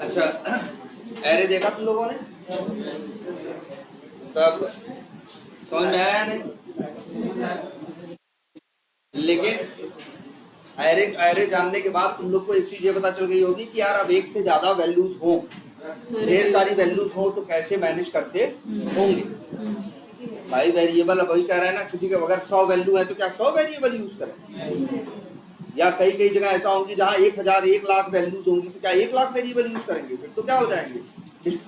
अच्छा, एरे देखा तुम लोगों ने? तब समझ में आया नहीं? लेकिन एरे एरे जानने के बाद तुम लोग को एक चीज ये पता चल गई होगी कि यार अब एक से ज्यादा वैल्यूज हो, ढेर सारी वैल्यूज हो तो कैसे मैनेज करते होंगे। भाई वेरिएबल अब वही कह रहे हैं ना, किसी के अगर 100 वैल्यू है तो क्या 100 वेरिएबल यूज करें? या कई कई जगह ऐसा होंगी जहाँ 1000 1,00,000 वैल्यूज होंगी तो क्या 1,00,000 वेरिएबल यूज करेंगे? फिर तो क्या हो जाएंगे,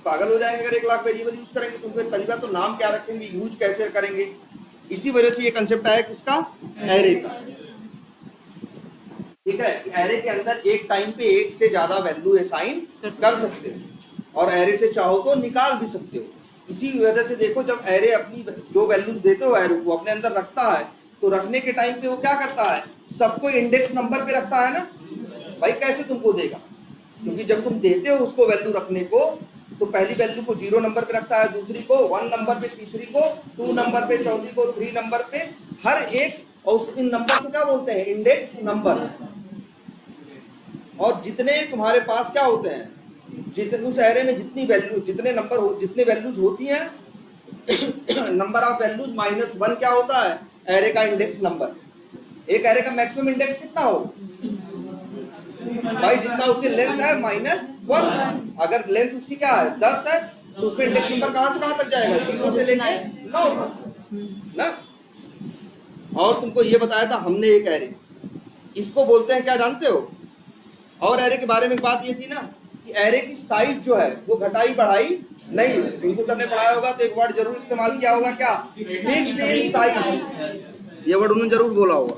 पागल हो जाएंगे अगर 1,00,000 वेरिएबल यूज करेंगे। तो फिर पहली बात तो नाम क्या रखेंगे, यूज कैसे करेंगे। इसी वजह से ये कंसेप्ट आया किसका, एरे का। ठीक है, एरे के अंदर एक टाइम पे एक से ज्यादा वैल्यू असाइन कर सकते हो और एरे से चाहो तो निकाल भी सकते हो। इसी वजह से देखो, जब एरे अपनी जो वैल्यूज देते हो एरे को अपने अंदर रखता है तो रखने के टाइम पे वो क्या करता है, सबको इंडेक्स नंबर पे रखता है ना। भाई कैसे तुमको देगा, क्योंकि जब तुम देते हो उसको वैल्यू रखने को तो पहली वैल्यू को 0 नंबर पे रखता है, दूसरी को 1 नंबर पे, तीसरी को 2 नंबर पे, चौथी को 3 नंबर पे, हर एक। और इन नंबर को क्या बोलते हैं, इंडेक्स नंबर। और जितने तुम्हारे पास क्या होते हैं, जितने उस एरे में जितनी वैल्यू, जितने नंबर हो, जितने वैल्यूज होती हैं, नंबर ऑफ वैल्यूज -1 क्या होता है, एरे का इंडेक्स नंबर। एक एरे का मैक्सिमम इंडेक्स कितना हो भाई, जितना उसकी लेंथ है -1। अगर लेंथ उसकी क्या है 10 है तो उसमें इंडेक्स नंबर कहां से कहां तक जाएगा, 0 से लेके 9 तक ना। और तुमको ये बताया था हमने एक एरे, इसको बोलते हैं क्या जानते हो। और एरे के बारे में बात ये थी ना कि एरे की साइज जो है वो घटाई बढ़ाई नहीं है। इनको सबने पढ़ाया होगा तो एक वर्ड जरूर इस्तेमाल किया होगा, क्या, फिक्स्ड इन साइज। ये वर्ड उन्होंने जरूर बोला होगा,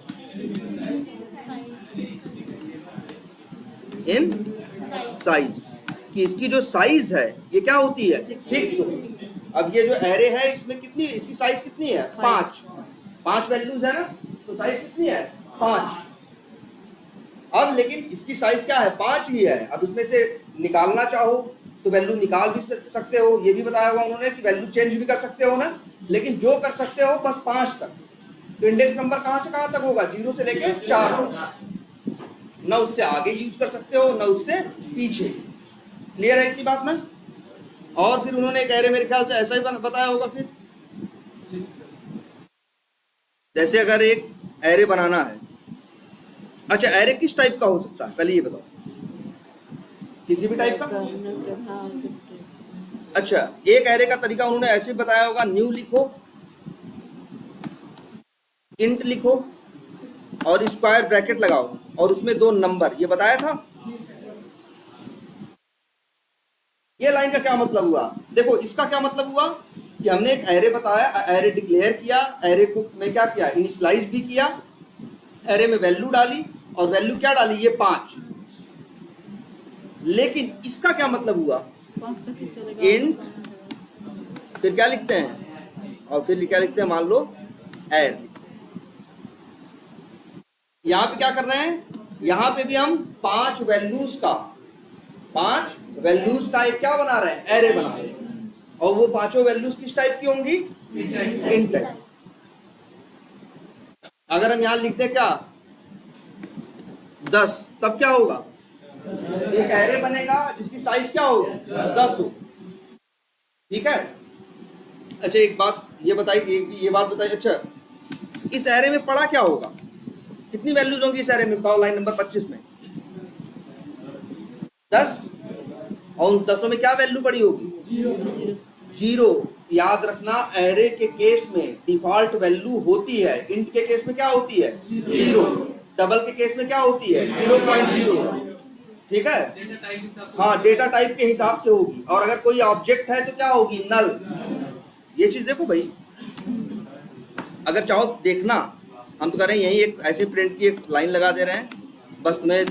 इन साइज, कि इसकी जो साइज है ये क्या होती है, फिक्स होती है। अब ये जो एरे है इसमें कितनी, इसकी साइज कितनी है, 5 वैल्यूज है ना, तो साइज कितनी है, 5। अब लेकिन इसकी साइज क्या है, 5 ही है। अब इसमें से निकालना चाहो तो वैल्यू निकाल भी सकते हो, ये भी बताया हुआ उन्होंने कि वैल्यू चेंज भी कर सकते हो ना, लेकिन जो कर सकते हो बस 5 तक। तो इंडेक्स नंबर कहां से कहां तक होगा, 0 से लेके 4 तक, ना उससे आगे यूज कर सकते हो ना उससे पीछे। क्लियर है इतनी बात ना। और फिर उन्होंने एक एरे मेरे ख्याल से ऐसा ही बताया होगा फिर, जैसे अगर एक एरे बनाना है। अच्छा, एरे किस टाइप का हो सकता है, पहले ये बताओ, किसी भी टाइप का। अच्छा, एक एरे का तरीका उन्होंने ऐसे बताया होगा, न्यू लिखो, इंट लिखो और स्क्वायर ब्रैकेट लगाओ और उसमें 2 नंबर, ये बताया था। ये लाइन का क्या मतलब हुआ, देखो इसका क्या मतलब हुआ कि हमने एक एरे बताया, एरे डिक्लेयर किया, एरे को में क्या किया, इनिशियलाइज भी किया, एरे में वैल्यू डाली और वैल्यू क्या डाली, ये 5। लेकिन इसका क्या मतलब हुआ, इंट, फिर क्या लिखते हैं, और फिर क्या लिखते हैं, मान लो एर। यहां पे क्या कर रहे हैं, यहां पे भी हम 5 वैल्यूज का एक क्या बना रहे हैं, एरे बना रहे हैं। और वो 5 वैल्यूज किस टाइप की होंगी, इंट टाइप। अगर हम यहां लिखते क्या 10, तब क्या होगा, एक एरे बनेगा जिसकी साइज क्या होगी, 10 हो। ठीक है। अच्छा, एक बात ये बताइए, ये बात बताइए, अच्छा इस एरे में पड़ा क्या होगा, कितनी वैल्यूज होंगी इस एरे में बताओ, लाइन नंबर 25 में 10, और उन 10 में क्या वैल्यू पड़ी होगी, 0। याद रखना, एरे के केस में डिफॉल्ट वैल्यू होती है, इंट के केस में क्या होती है, 0, डबल के केस में क्या होती है, 0.0। ठीक है, हाँ, डेटा टाइप के हिसाब से होगी। और अगर कोई ऑब्जेक्ट है तो क्या होगी, नल। ये चीज देखो भाई, अगर चाहो देखना, हम तो कह रहे हैं यही एक ऐसे प्रिंट की एक लाइन लगा दे रहे हैं, बस तुम्हें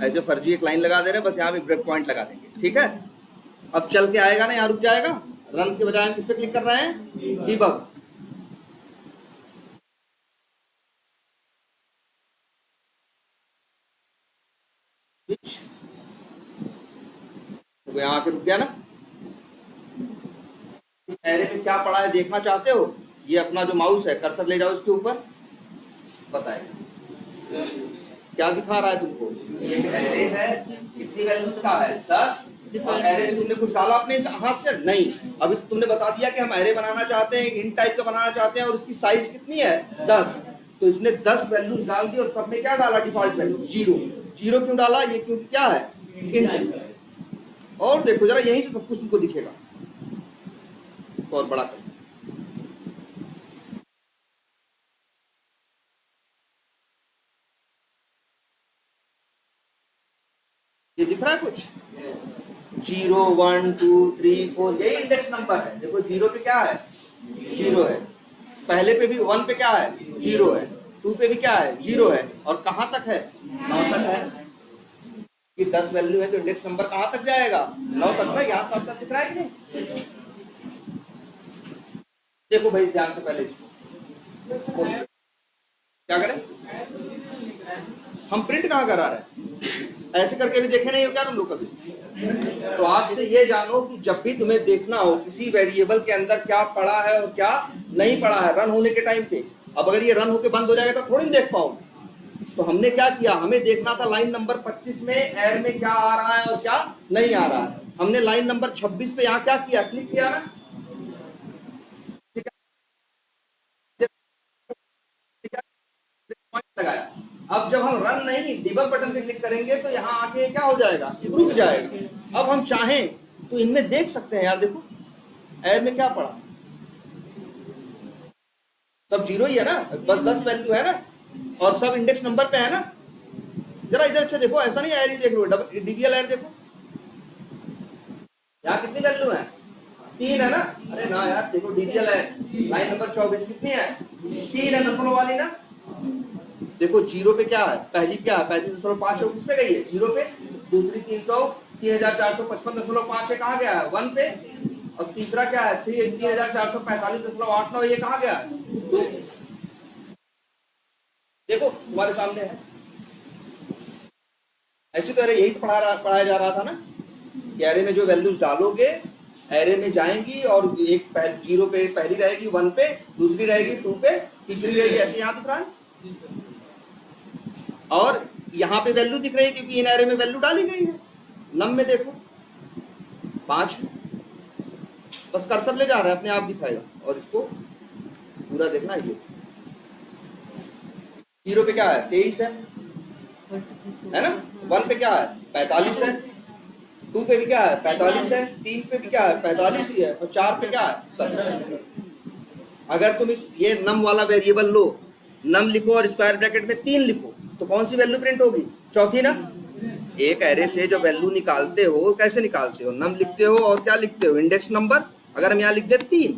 ऐसे फर्जी एक लाइन लगा दे रहे हैं, बस यहाँ पे ब्रेक पॉइंट लगा देंगे। ठीक है, अब चल के आएगा ना, यहाँ रुक जाएगा, रन के बजाय हम किस पे क्लिक कर रहे हैं, डीबग। तो यहाँ आके रुक गया ना। इस एरे में क्या पड़ा है देखना चाहते हो, ये अपना जो माउस है कर्सर ले जाओ इसके ऊपर, बताएगा क्या दिखा रहा है तुमको। ये एरे है, कितनी वैल्यूज का है 10, और एरे में तुमने कुछ डाला अपने हाथ से नहीं, अभी तुमने बता दिया कि हम एरे बनाना चाहते हैं, इन टाइप का बनाना चाहते हैं और उसकी साइज कितनी है 10, तो इसने 10 वैल्यूज डाल दी और सब में क्या डाला डिफॉल्ट वैल्यू 0। 0 क्यों डाला, ये क्योंकि क्या है इंट। और देखो जरा यहीं से सब कुछ तुमको दिखेगा, इसको और बड़ा कर, ये दिख रहा है कुछ 0 1 2 3 4, यही इंडेक्स नंबर है। देखो 0 पे क्या है 0 है, पहले पे भी 1 पे क्या है 0 है, 2 पे भी क्या है 0 है, और कहां तक है 9 तक है। कि 10 वैल्यू है तो इंडेक्स नंबर कहां तक जाएगा 9 तक ना, यहां साफ साफ दिख रहा है कि नहीं। देखो भाई ध्यान से पहले इसको क्या करें, हम प्रिंट कहां करा रहे हैं, ऐसे करके भी देखे नहीं हो क्या तुम लोग कभी। तो आज से ये जानो कि जब भी तुम्हें देखना हो किसी वेरिएबल के अंदर क्या पड़ा है और क्या नहीं पड़ा है रन होने के टाइम पे, अब अगर ये रन होके बंद हो जाएगा तो थोड़ी देख पाओ। तो हमने क्या किया, हमें देखना था लाइन नंबर 25 में एर में क्या आ रहा है और क्या नहीं आ रहा है। हमने लाइन नंबर 26 पे यहाँ क्या किया, क्लिक किया ना, लगाया। अब जब हम रन नहीं डिबग बटन पे क्लिक करेंगे तो यहाँ आके क्या हो जाएगा, रुक जाएगा। अब हम चाहें तो इनमें देख सकते हैं, यार देखो एर में क्या पड़ा, सब 0 ही है ना, बस 10 वैल्यू है ना, और सब इंडेक्स नंबर पे है ना। जरा इधर अच्छा देखो, ऐसा नहीं एर ही देख लो, डीबीएल एर देखो, यहाँ कितनी वैल्यू है 3 है ना, अरे ना यार देखो डीबीएल है लाइन नंबर 24 कितनी है 3 है, दशमलव वाली ना। देखो 0 पे क्या है, पहली क्या है 35.5 है, किस पे गई है 0 पे, दूसरी 3455.5 है, कहाँ गया है 1 पे, और तीसरा क्या है 3445.89, ये कहाँ गया 2। देखो तुम्हारे सामने है, ऐसे तो यही तो पढ़ाया जा रहा था ना कि एरे में जो वैल्यूज डालोगे एरे में जाएंगी और एक 0 पे पहली रहेगी, 1 पे दूसरी रहेगी, 2 पे तीसरी रहेगी, ऐसे यहाँ दिख रहा है। और यहाँ पे वैल्यू दिख रही है क्योंकि इन एरे में वैल्यू डाली गई है। नम में देखो 5, बस कर्सर ले जा रहा है अपने आप दिखाएगा, और इसको पूरा देखना है। 0 पे क्या है 23 है ना, 1 पे क्या है 45 है, 2 पे भी क्या है 45 है, 3 पे भी क्या है 45 ही है, और 4 पे क्या है 67। अगर तुम इस ये नम वाला वेरिएबल लो, नम लिखो और स्क्वायर ब्रैकेट में 3 लिखो, तो कौन सी वैल्यू प्रिंट होगी, चौथी ना। एक एरे से जब वैल्यू निकालते हो कैसे निकालते हो, नम लिखते हो और क्या लिखते हो इंडेक्स नंबर। अगर हम यहाँ लिख दे 3,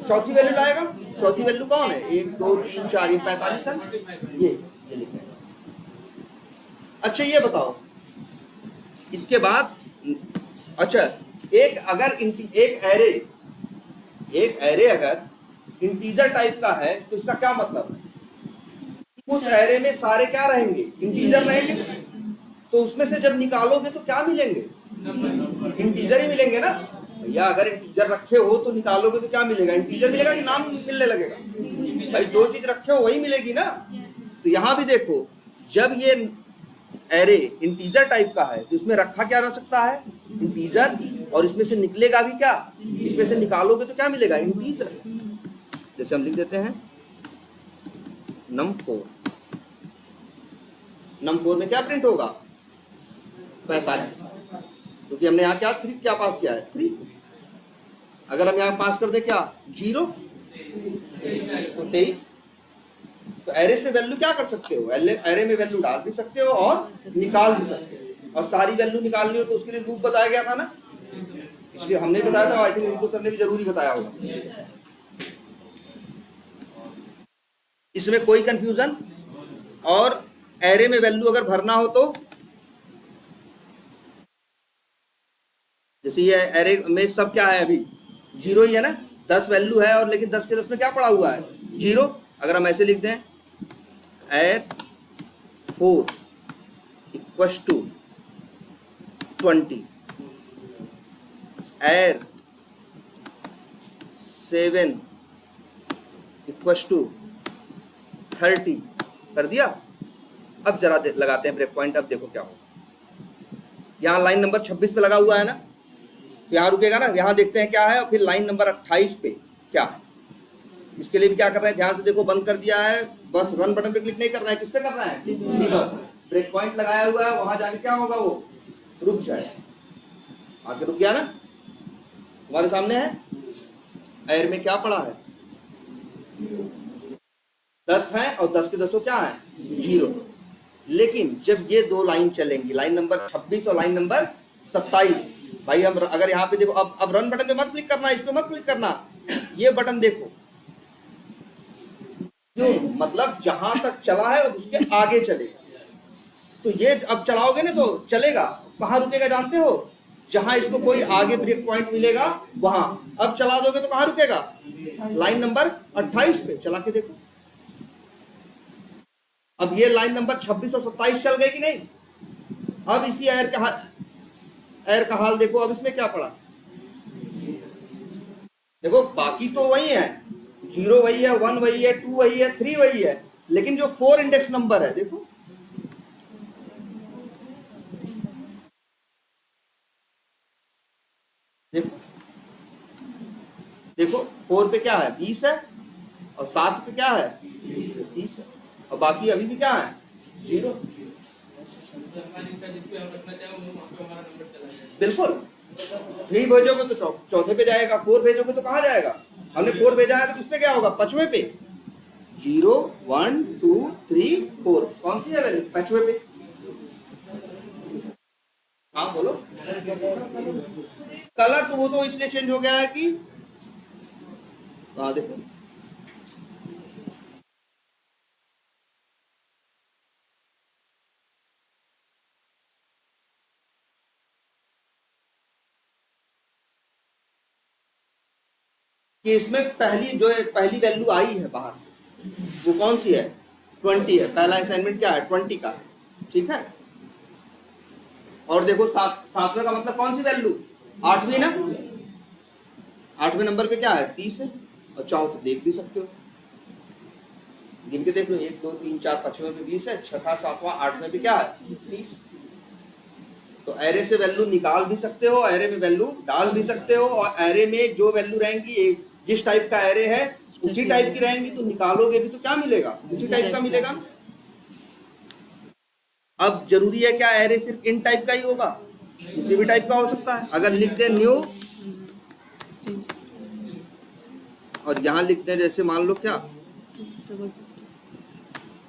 चौथी वैल्यू लाएगा, चौथी वैल्यू कौन है 1 2 3 4, ये 45 है, ये लिखा है। अच्छा ये बताओ इसके बाद, अच्छा एक अगर एक एरे अगर इंटीजर टाइप का है तो इसका क्या मतलब है, उस एरे में सारे क्या रहेंगे इंटीजर रहेंगे, तो उसमें से जब निकालोगे तो क्या मिलेंगे इंटीजर ही मिलेंगे ना। भैया अगर इंटीजर रखे हो तो निकालोगे तो क्या मिलेगा, इंटीजर मिलेगा कि नाम मिलने लगेगा, भाई जो चीज रखे हो वही मिलेगी ना। तो यहाँ भी देखो जब ये एरे इंटीजर टाइप का है तो इसमें रखा क्या रह सकता है इंटीजर, और इसमें से निकलेगा भी क्या, इसमें से निकालोगे तो क्या मिलेगा इंटीजर। जैसे हम लिख देते हैं num4, num4 में क्या प्रिंट होगा 45, क्योंकि हमने यहाँ क्या 3 क्या पास किया है 3। अगर हम यहाँ पास कर दे क्या 0 तो 23। तो एरे से वैल्यू क्या कर सकते हो, एरे में वैल्यू डाल भी सकते हो और निकाल भी सकते हो, और सारी वैल्यू निकालनी हो तो उसके लिए लूप बताया गया था ना, इसलिए हमने बताया था, आई थिंक इनको सर ने भी जरूरी बताया होगा। इसमें कोई कंफ्यूजन। और एरे में वैल्यू अगर भरना हो तो जैसे ये एरे में सब क्या है अभी 0 ही है ना, 10 वैल्यू है और लेकिन 10 के 10 में क्या पड़ा हुआ है 0। अगर हम ऐसे लिख दें एर 4 इक्वल्स टू 20, एर 7 इक्वल टू 30 कर दिया। अब जरा लगाते हैं ब्रेक पॉइंट। अब देखो क्या होगा। यहाँ लाइन नंबर 26 पे लगा हुआ है ना, यहाँ रुकेगा ना। यहाँ देखते हैं क्या है, और फिर लाइन नंबर 28 पे क्या है। इसके लिए भी क्या कर रहे हैं, ध्यान से देखो। बंद कर दिया है, बस रन बटन पे क्लिक नहीं करना है। किस पे करना है, ब्रेक पॉइंट लगाया हुआ है, वहां जाके क्या होगा, वो रुक जाएगा। आगे रुक गया ना, हमारे सामने है। एयर में क्या पड़ा है, 10 है, और 10 के 10 क्या है, 0। लेकिन जब ये दो लाइन चलेंगी, लाइन नंबर 26 और लाइन नंबर 27, भाई हम अगर यहाँ पे देखो, अब रन बटन पे मत क्लिक करना, इस पे मत क्लिक करना, ये बटन देखो। क्यों, मतलब जहां तक चला है उसके आगे चलेगा। तो ये अब चलाओगे ना तो चलेगा। कहाँ रुकेगा जानते हो, जहां इसको कोई आगे ब्रेक पॉइंट मिलेगा वहां। अब चला दोगे तो कहाँ रुकेगा, लाइन नंबर 28 पे। चला के देखो। अब ये लाइन नंबर 26 और 27 चल गए कि नहीं। अब इसी एयर का हाल देखो। अब इसमें क्या पड़ा, देखो बाकी तो वही है, 0 वही है, 1 वही है, 2 वही है, 3 वही है, लेकिन जो 4 इंडेक्स नंबर है, देखो देखो देखो 4 पे क्या है, 20 है, और 7 पे क्या है, 30 है, और बाकी अभी भी क्या है, 0। बिल्कुल। 3 भेजोगे तो चौथे पे जाएगा, 4 भेजोगे तो कहाँ जाएगा। हमने 4 भेजा है तो किस पे क्या होगा, 5वें पे। 0 1 2 3 4, कौन सी है वैल्यू, 5वें पे। हाँ बोलो। कलर तो वो तो इसलिए चेंज हो गया है कि, हाँ देखो कि इसमें पहली वैल्यू आई है बाहर से, वो कौन सी है, 20 है। पहला असाइनमेंट क्या है, 20 का, ठीक है। और देखो 7वें का मतलब कौन सी वैल्यू, 8वीं ना। 8वें नंबर पे क्या है, 30 है। और चाहो तो देख भी सकते हो, गिन के देख लो, 1 2 3 4, 5वें पे 20 है, 6वां 7वां 8वें पे क्या है, 30। तो एरे से वैल्यू निकाल भी सकते हो, एरे में वैल्यू डाल भी सकते हो, और एरे में जो वैल्यू रहेंगी, जिस टाइप का एरे है उसी टाइप की रहेंगी, तो निकालोगे भी तो क्या मिलेगा, उसी टाइप का मिलेगा। अब जरूरी है क्या, एरे सिर्फ इन टाइप का ही होगा, किसी भी टाइप का हो सकता है। अगर लिख दें न्यू, और यहाँ लिख दें जैसे मान लो क्या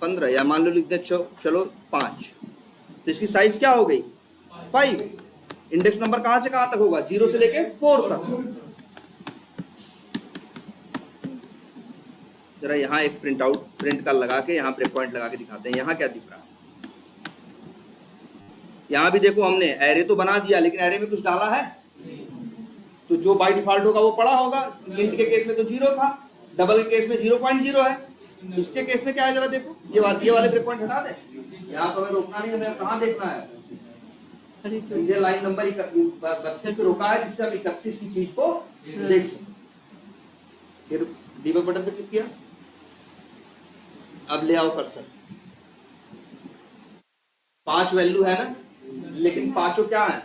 15, या मान लो लिख दें चलो 5, तो इसकी साइज क्या हो गई, 5। इंडेक्स नंबर कहां से कहां तक होगा, 0 से लेके 4 तक। जरा यहाँ एक प्रिंट का लगा के यहाँ ब्रेक पॉइंट लगा के दिखाते हैं। यहाँ क्या दिख रहा है, यहाँ भी देखो हमने एरे तो बना दिया, लेकिन एरे में कुछ डाला है, तो जो बाय डिफॉल्ट होगा वो पड़ा होगा। इंट के केस में तो 0 था, डबल के केस में 0.0 है। इसके केस में क्या है, जरा देखो, ये वाले ब्रेक पॉइंट हटा दे। यहाँ तो हमें रोकना नहीं, हमें कहाँ देखना है, सीधे लाइन नंबर 32 पे रोका है, जिससे हम 31 की चीज को देख सकें। फिर डीबग बटन पे क्लिक किया, अब ले आओ कर्सर। 5 वैल्यू है ना, लेकिन पांचों क्या है,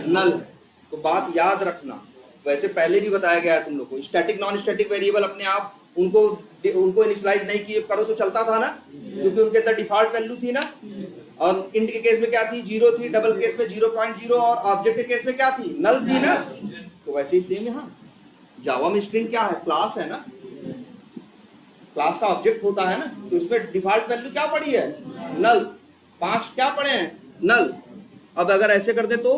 नल है। तो बात याद रखना, वैसे पहले भी बताया गया है तुम लोग को, स्टैटिक नॉन स्टैटिक वेरिएबल अपने आप उनको इनिशियलाइज नहीं किए करो तो चलता था ना, क्योंकि उनके अंदर डिफॉल्ट वैल्यू थी ना। और इंट के केस में क्या थी, 0 थी, डबल केस में 0.0, और ऑब्जेक्ट के केस में क्या थी, नल थी ना। तो वैसे ही सेम यहाँ जावा में स्ट्रिंग क्या है, क्लास है ना, क्लास का ऑब्जेक्ट होता है ना, तो इसमें डिफॉल्ट वैल्यू क्या पड़ी है, नल। 5 क्या पड़े हैं, नल। अब अगर ऐसे कर दे तो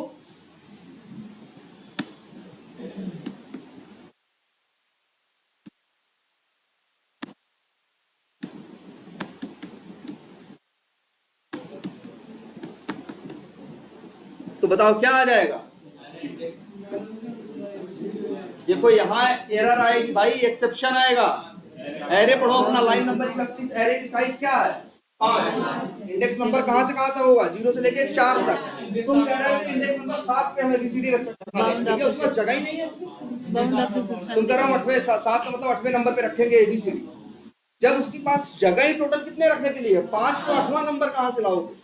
बताओ क्या आ जाएगा। देखो यहाँ एरर आएगी भाई, एक्सेप्शन आएगा। एरे पढ़ो अपना, लाइन नंबर 31, एरे की साइज क्या है, 5। इंडेक्स नंबर कहां से कहां तक होगा, 0 से लेके 4 तक। तुम कह रहे हो कि इंडेक्स नंबर 7 पे हमें बीसीडी रख सकते हैं, ठीक है, उसमें जगह ही नहीं है। तुम कह रहे हो 8वें 7 का मतलब 8वें नंबर पे रखेंगे एबीसीडी, जब उसके पास जगह ही टोटल कितने रखने के लिए 5, तो 8वां नंबर कहां से लाओगे?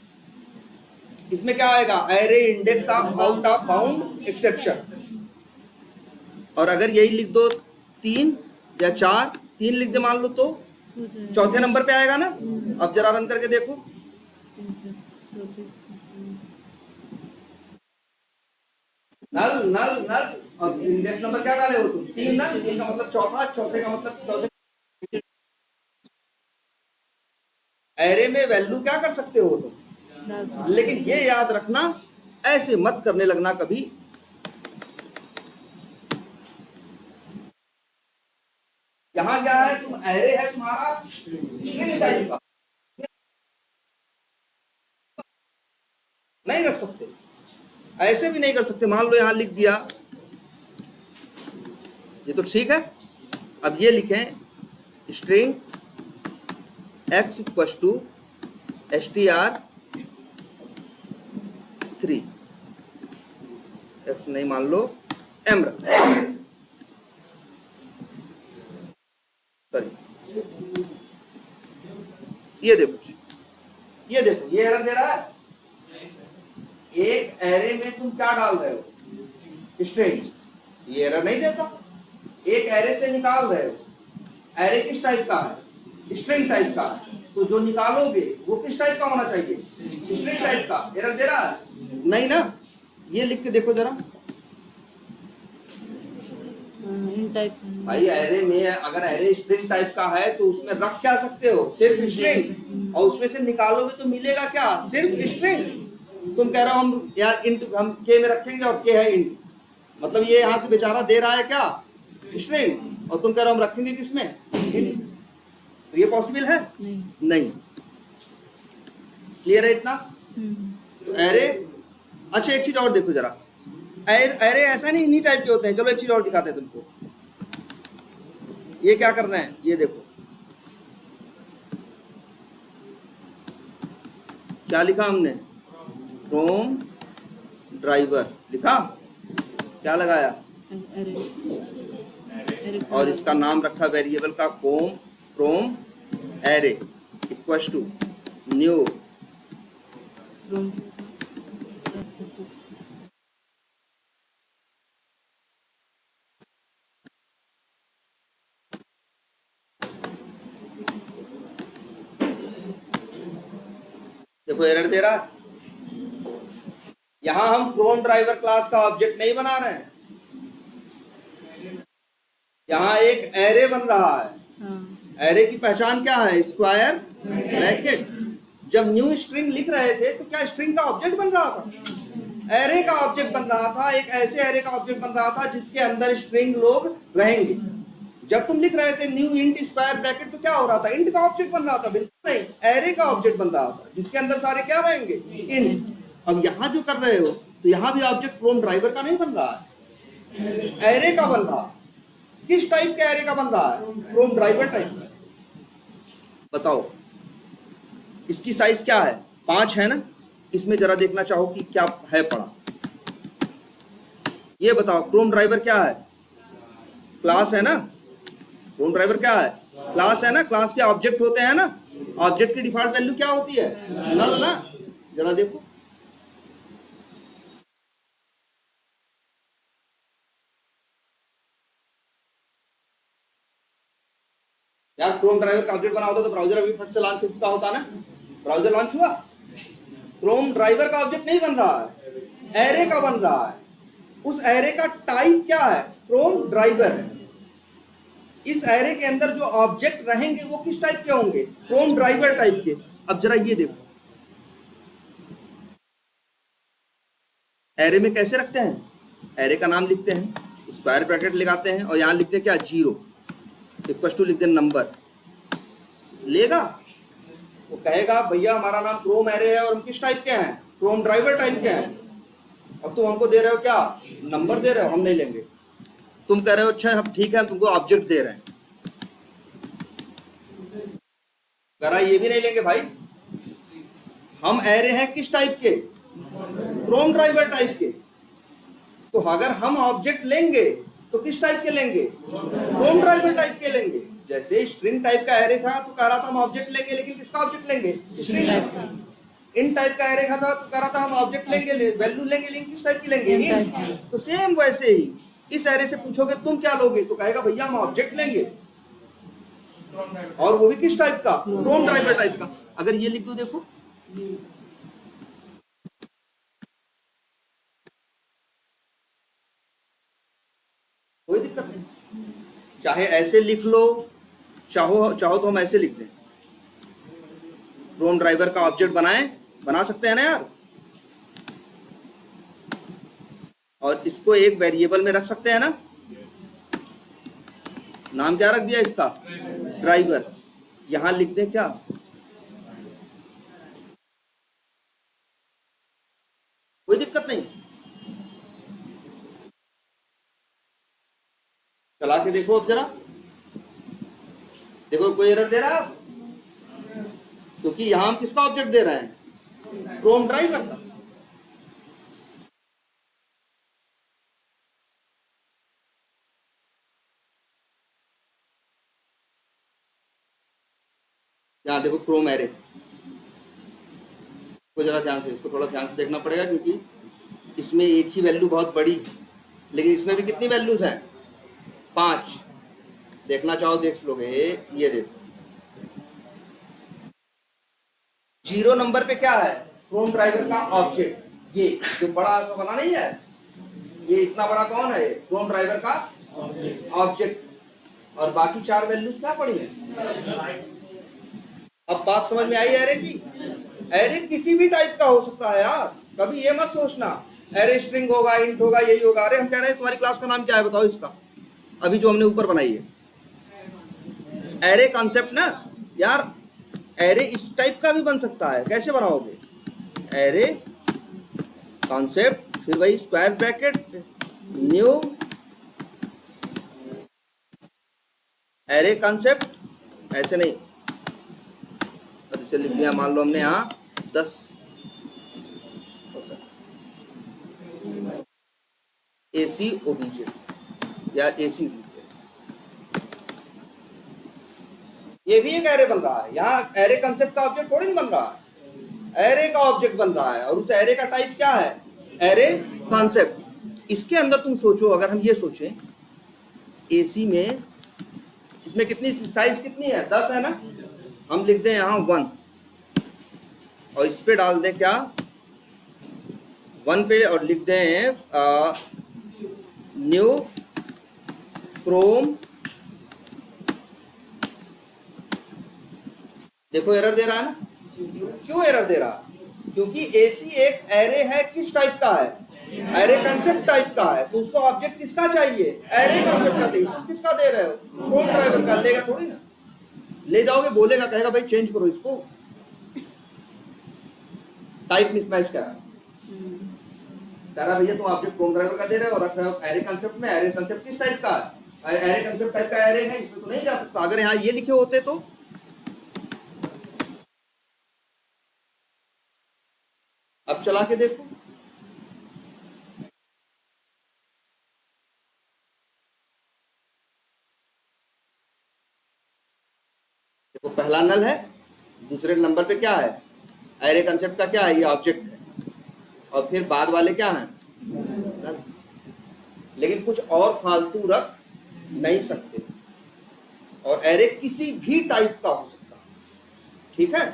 इसमें क्या आएगा? Array index of out of bound exception. और अगर यही लिख दो 3 या 4, 3 लिख दे मान लो, तो चौथे नंबर पे आएगा ना। अब जरा रन करके देखो, नल नल नल। अब इंडेक्स नंबर क्या डाले हो तुम? 3 ना। 3 का मतलब चौथा, चौथे का मतलब चौथे। एरे में वैल्यू क्या कर सकते हो तुम, लेकिन ये याद रखना, ऐसे मत करने लगना कभी। यहां क्या है, तुम एरे है तुम्हारा स्ट्रिंग टाइप का, नहीं रख सकते, ऐसे भी नहीं कर सकते। मान लो यहां लिख दिया, ये तो ठीक है। अब ये लिखें string x equal to str3, x नहीं मान लो m रख, सॉरी, ये देखो, ये देखो, ये एरर दे रहा है। एक एरे में तुम क्या डाल रहे हो? स्ट्रिंग। ये एरर नहीं देता। एक एरे से निकाल रहे हो, एरे किस टाइप का है? स्ट्रिंग टाइप का है। तो जो निकालोगे वो किस टाइप का होना चाहिए? स्ट्रिंग टाइप का। एरर दे रहा है? नहीं ना। ये लिख के देखो जरा भाई, एरे में अगर एरे स्ट्रिंग टाइप का है तो उसमें रख क्या सकते हो? सिर्फ स्ट्रिंग। और उसमें से निकालोगे तो मिलेगा क्या? सिर्फ स्ट्रिंग। तुम कह रहे हो हम यार इंट हम के में रखेंगे और के है इंट, मतलब ये यहां से बेचारा दे रहा है क्या? स्ट्रिंग। और तुम कह रहे हो हम रखेंगे किसमें? इंट। तो ये पॉसिबल है? नहीं। क्लियर है इतना? तो एरे, अच्छा एक चीज और देखो जरा, एरे ऐसा नहीं इन्हीं टाइप के होते हैं। चलो एक चीज और दिखाते हैं तुमको। ये क्या कर रहे हैं, ये देखो क्या लिखा हमने, क्रोम ड्राइवर लिखा, क्या लगाया, और इसका नाम रखा वेरिएबल का Chrome array equal to new देखो एरर दे रहा है। यहां हम क्रोम ड्राइवर क्लास का ऑब्जेक्ट नहीं बना रहे हैं, यहां एक एरे बन रहा है। एरे की पहचान क्या है? Square bracket. जब न्यू स्ट्रिंग लिख रहे थे तो क्या स्ट्रिंग का ऑब्जेक्ट बन रहा था? एरे का ऑब्जेक्ट बन रहा था। एक ऐसे एरे का ऑब्जेक्ट बन रहा था जिसके अंदर स्ट्रिंग लोग रहेंगे। जब तुम लिख रहे थे न्यू इंट स्क्वायर ब्रैकेट, तो क्या हो रहा था? इंट का ऑब्जेक्ट बन रहा था? बिल्कुल नहीं, एरे का ऑब्जेक्ट बन रहा था जिसके अंदर सारे क्या रहेंगे? इंट। अब यहां जो कर रहे हो, तो यहां भी ऑब्जेक्ट क्रोम ड्राइवर का नहीं बन रहा है, एरे का बन रहा है। किस टाइप के एरे का बन रहा है? क्रोम ड्राइवर टाइप का। बताओ इसकी साइज क्या है? 5 है ना। इसमें जरा देखना चाहो कि क्या है पड़ा। ये बताओ क्रोम ड्राइवर क्या है? क्लास है ना। क्रोम ड्राइवर क्या है? क्लास है ना। क्लास के ऑब्जेक्ट होते हैं ना। ऑब्जेक्ट की डिफॉल्ट वैल्यू क्या होती है? नल ना। जरा देखो, यार क्रोम ड्राइवर का ऑब्जेक्ट बना होता तो ब्राउजर अभी फट से लॉन्च हो चुका होता ना। ब्राउजर लॉन्च हुआ, क्रोम ड्राइवर का ऑब्जेक्ट नहीं बन रहा है, एरे का बन रहा है। उस एरे का टाइप क्या है? क्रोम ड्राइवर है। इस एरे के अंदर जो ऑब्जेक्ट रहेंगे वो किस टाइप के होंगे? क्रोम ड्राइवर टाइप के। अब जरा ये देखो, एरे में कैसे रखते हैं? एरे का नाम लिखते हैं, स्क्वायर ब्रैकेट लगाते हैं, और यहां लिखते हैं क्या? 0 इक्वल टू लिख दें नंबर। लेगा वो कहेगा भैया हमारा नाम क्रोम एरे है और हम किस टाइप के हैं? क्रोम ड्राइवर टाइप के हैं। अब तुम हमको दे रहे हो क्या? नंबर दे रहे हो, हम नहीं लेंगे। तुम कह रहे हो अच्छा हम ठीक है, हम तुमको ऑब्जेक्ट दे रहे हैं, करा ये भी नहीं लेंगे भाई। हम एरे हैं किस टाइप के? क्रोम ड्राइवर टाइप के। तो अगर हम ऑब्जेक्ट लेंगे तो किस टाइप के लेंगे? क्रोम ड्राइवर टाइप के लेंगे। जैसे स्ट्रिंग टाइप का एरे था तो कह रहा था हम ऑब्जेक्ट लेंगे, लेकिन किसका ऑब्जेक्ट लेंगे? String type. इन टाइप का एरे था तो कह रहा था हम ऑब्जेक्ट लेंगे, वैल्यू लेंगे, लेकिन किस टाइप की लेंगे? इन। तो सेम वैसे ही इस एरे से पूछोगे तुम क्या लोगे, तो कहेगा भैया हम ऑब्जेक्ट लेंगे, और वो भी किस टाइप का? क्रोम ड्राइवर टाइप का। अगर ये लिख दो, देखो कोई दिक्कत नहीं, चाहे ऐसे लिख लो, चाहो तो हम ऐसे लिख दें, क्रोम ड्राइवर का ऑब्जेक्ट बना सकते हैं ना यार, और इसको एक वेरिएबल में रख सकते हैं ना। नाम क्या रख दिया इसका? ड्राइवर। यहां लिख दें क्या? कोई दिक्कत नहीं, चला के देखो अब जरा, देखो कोई एरर दे रहा है? क्योंकि यहां हम किसका ऑब्जेक्ट दे रहे हैं? क्रोम ड्राइवर का। यहां देखो क्रोम एरे को, जरा ध्यान से, इसको थोड़ा ध्यान से देखना पड़ेगा, क्योंकि इसमें एक ही वैल्यू बहुत बड़ी, लेकिन इसमें भी कितनी वैल्यूज हैं? 5। देखना चाहो देख लोगे, ये देखो 0 नंबर पे क्या है? क्रोम ड्राइवर का ऑब्जेक्ट। ये जो बड़ा सा बना नहीं है, ये इतना बड़ा कौन है? क्रोम ड्राइवर का ऑब्जेक्ट। और बाकी 4 वैल्यूज क्या पड़ी है? अब बात समझ में आई एरे की? एरे किसी भी टाइप का हो सकता है यार, कभी ये मत सोचना एरे स्ट्रिंग होगा, इंट होगा, यही होगा। अरे हम कह रहे हैं तुम्हारी क्लास का नाम क्या है बताओ इसका, अभी जो हमने ऊपर बनाई है एरे कॉन्सेप्ट ना यार। एरे इस टाइप का भी बन सकता है, कैसे बनाओगे? एरे कॉन्सेप्ट, फिर वही square bracket, new array concept, ऐसे नहीं, तो इसे लिख दिया, मान लो हमने यहाँ 10 AC ओबीजे या AC, ये भी एक एरे बन रहा है। यहाँ एरे कंसेप्ट का ऑब्जेक्ट थोड़ी नहीं बन रहा है, एरे का ऑब्जेक्ट बन रहा है, और उस एरे का टाइप क्या है? Array concept. इसके अंदर तुम सोचो, अगर हम ये सोचें AC में, इसमें कितनी साइज कितनी है? 10 है ना। हम लिख दें यहाँ 1, और इस पे डाल दें क्या? 1 पे, और लिख दें न्यू क्रोम। देखो एरर दे रहा है ना। क्यों एरर दे रहा? क्योंकि AC एक एरे है, किस टाइप का है? एरे कंसेप्ट टाइप का है, तो उसको ऑब्जेक्ट किसका चाहिए? एरे कंसेप्ट का चाहिए। तुम किसका दे रहे हो? क्रोम ड्राइवर का। लेगा थोड़ी ना, ले जाओगे बोलेगा, कहेगा भाई चेंज करो इसको, टाइप मिसमैच करा, कह रहा भैया तुम ऑब्जेक्ट क्रोम ड्राइवर का दे रहे हो और रख रहे हो एरे कंसेप्ट में। एरे कंसेप्ट किस टाइप का है? एरे कंसेप्ट टाइप का एरे है, इसमें तो नहीं जा सकता। अगर यहाँ ये लिखे होते तो अब चला के देखो, देखो पहला नल है, दूसरे नंबर पे क्या है? एरे कंसेप्ट का क्या है? ये ऑब्जेक्ट है, और फिर बाद वाले क्या हैं? नल। लेकिन कुछ और फालतू रख नहीं सकते, और एरे किसी भी टाइप का हो सकता है, ठीक है।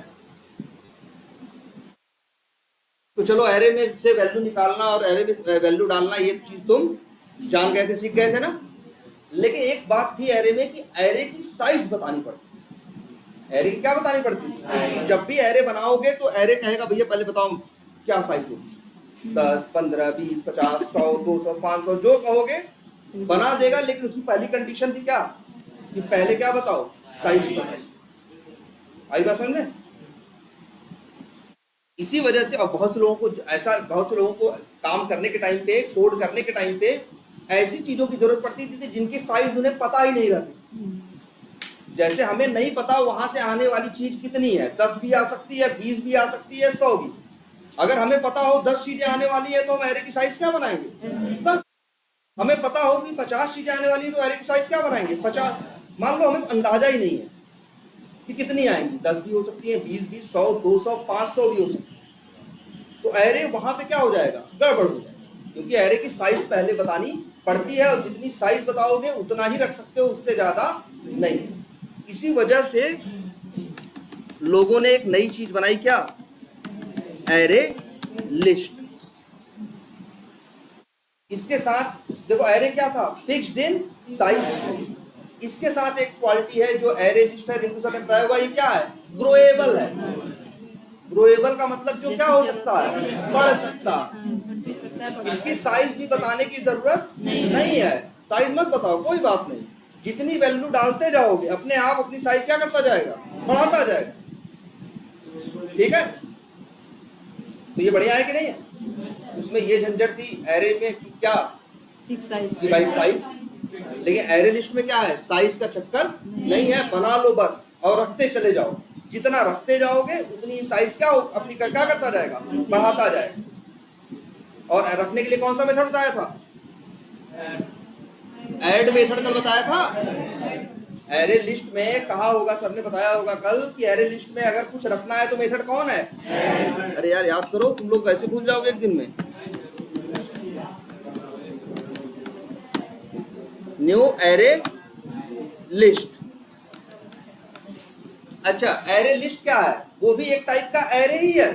तो चलो एरे में से वैल्यू निकालना और एरे में वैल्यू डालना, ये चीज तुम जान गए थे, सीख गए थे ना। लेकिन एक बात थी एरे में कि एरे की साइज बतानी पड़ती। एरे की क्या बतानी पड़ती? जब भी एरे बनाओगे तो एरे कहेगा भैया पहले बताओ क्या साइज होगी, 10, 15, 20, 50, 100, 200, 500, जो कहोगे बना देगा। लेकिन उसकी पहली कंडीशन थी क्या? कि पहले क्या बताओ? साइज बताओ। आई बात समझ में? इसी वजह से, और बहुत से लोगों को काम करने के टाइम पे, कोड करने के टाइम पे ऐसी चीजों की जरूरत पड़ती थी जिनकी साइज उन्हें पता ही नहीं रहती थी। जैसे हमें नहीं पता वहां से आने वाली चीज कितनी है, 10 भी आ सकती है, 20 भी आ सकती है, 100 भी। अगर हमें पता हो 10 चीजें आने वाली है तो हम एरे की साइज क्या बनाएंगे? 10। हमें पता हो कि 50 चीजें आने वाली है तो एरे की साइज क्या बनाएंगे? 50। मान लो हमें अंदाजा ही नहीं है कि कितनी आएंगी, 10 भी हो सकती है, 20 भी, 100, 200, 500 भी हो सकती है। तो एरे वहां पे क्या हो जाएगा, गड़बड़ हो जाएगा, क्योंकि एरे की साइज पहले बतानी पड़ती है और जितनी साइज बताओगे उतना ही रख सकते हो, उससे ज्यादा नहीं। इसी वजह से लोगों ने एक नई चीज बनाई, क्या, एरे लिस्ट। इसके साथ देखो एरे क्या था, फिक्स्ड इन साइज। इसके साथ एक क्वालिटी है जो एरे लिस्ट है, रिंकू सर ने बताया होगा, ये क्या है, ग्रोएबल है। ग्रोएबल का मतलब जो क्या हो सकता है, बढ़ सकता है। इसकी साइज भी बताने की जरूरत नहीं है, साइज मत बताओ, कोई बात नहीं, जितनी वैल्यू डालते जाओगे अपने आप अपनी साइज क्या करता जाएगा, बढ़ाता जाएगा। ठीक है, तो ये बढ़िया है कि नहीं है। उसमें ये झंझट थी एरे में क्या, कि भाई साइज, लेकिन एरे लिस्ट में क्या है, साइज का चक्कर नहीं है, बना लो बस और रखते चले जाओ, जितना रखते जाओगे उतनी साइज क्या अपनी क्या करता जाएगा, बढ़ाता जाएगा। और रखने के लिए कौन सा मेथड बताया था, ऐड मेथड कल बताया था। एरे लिस्ट में कहा होगा, सर ने बताया होगा कल कि एरे लिस्ट में अगर कुछ रखना है तो मेथड कौन है, अरे यार याद करो, तुम लोग कैसे भूल जाओगे एक दिन में। New array list. अच्छा, एरे लिस्ट क्या है, वो भी एक टाइप का एरे ही है,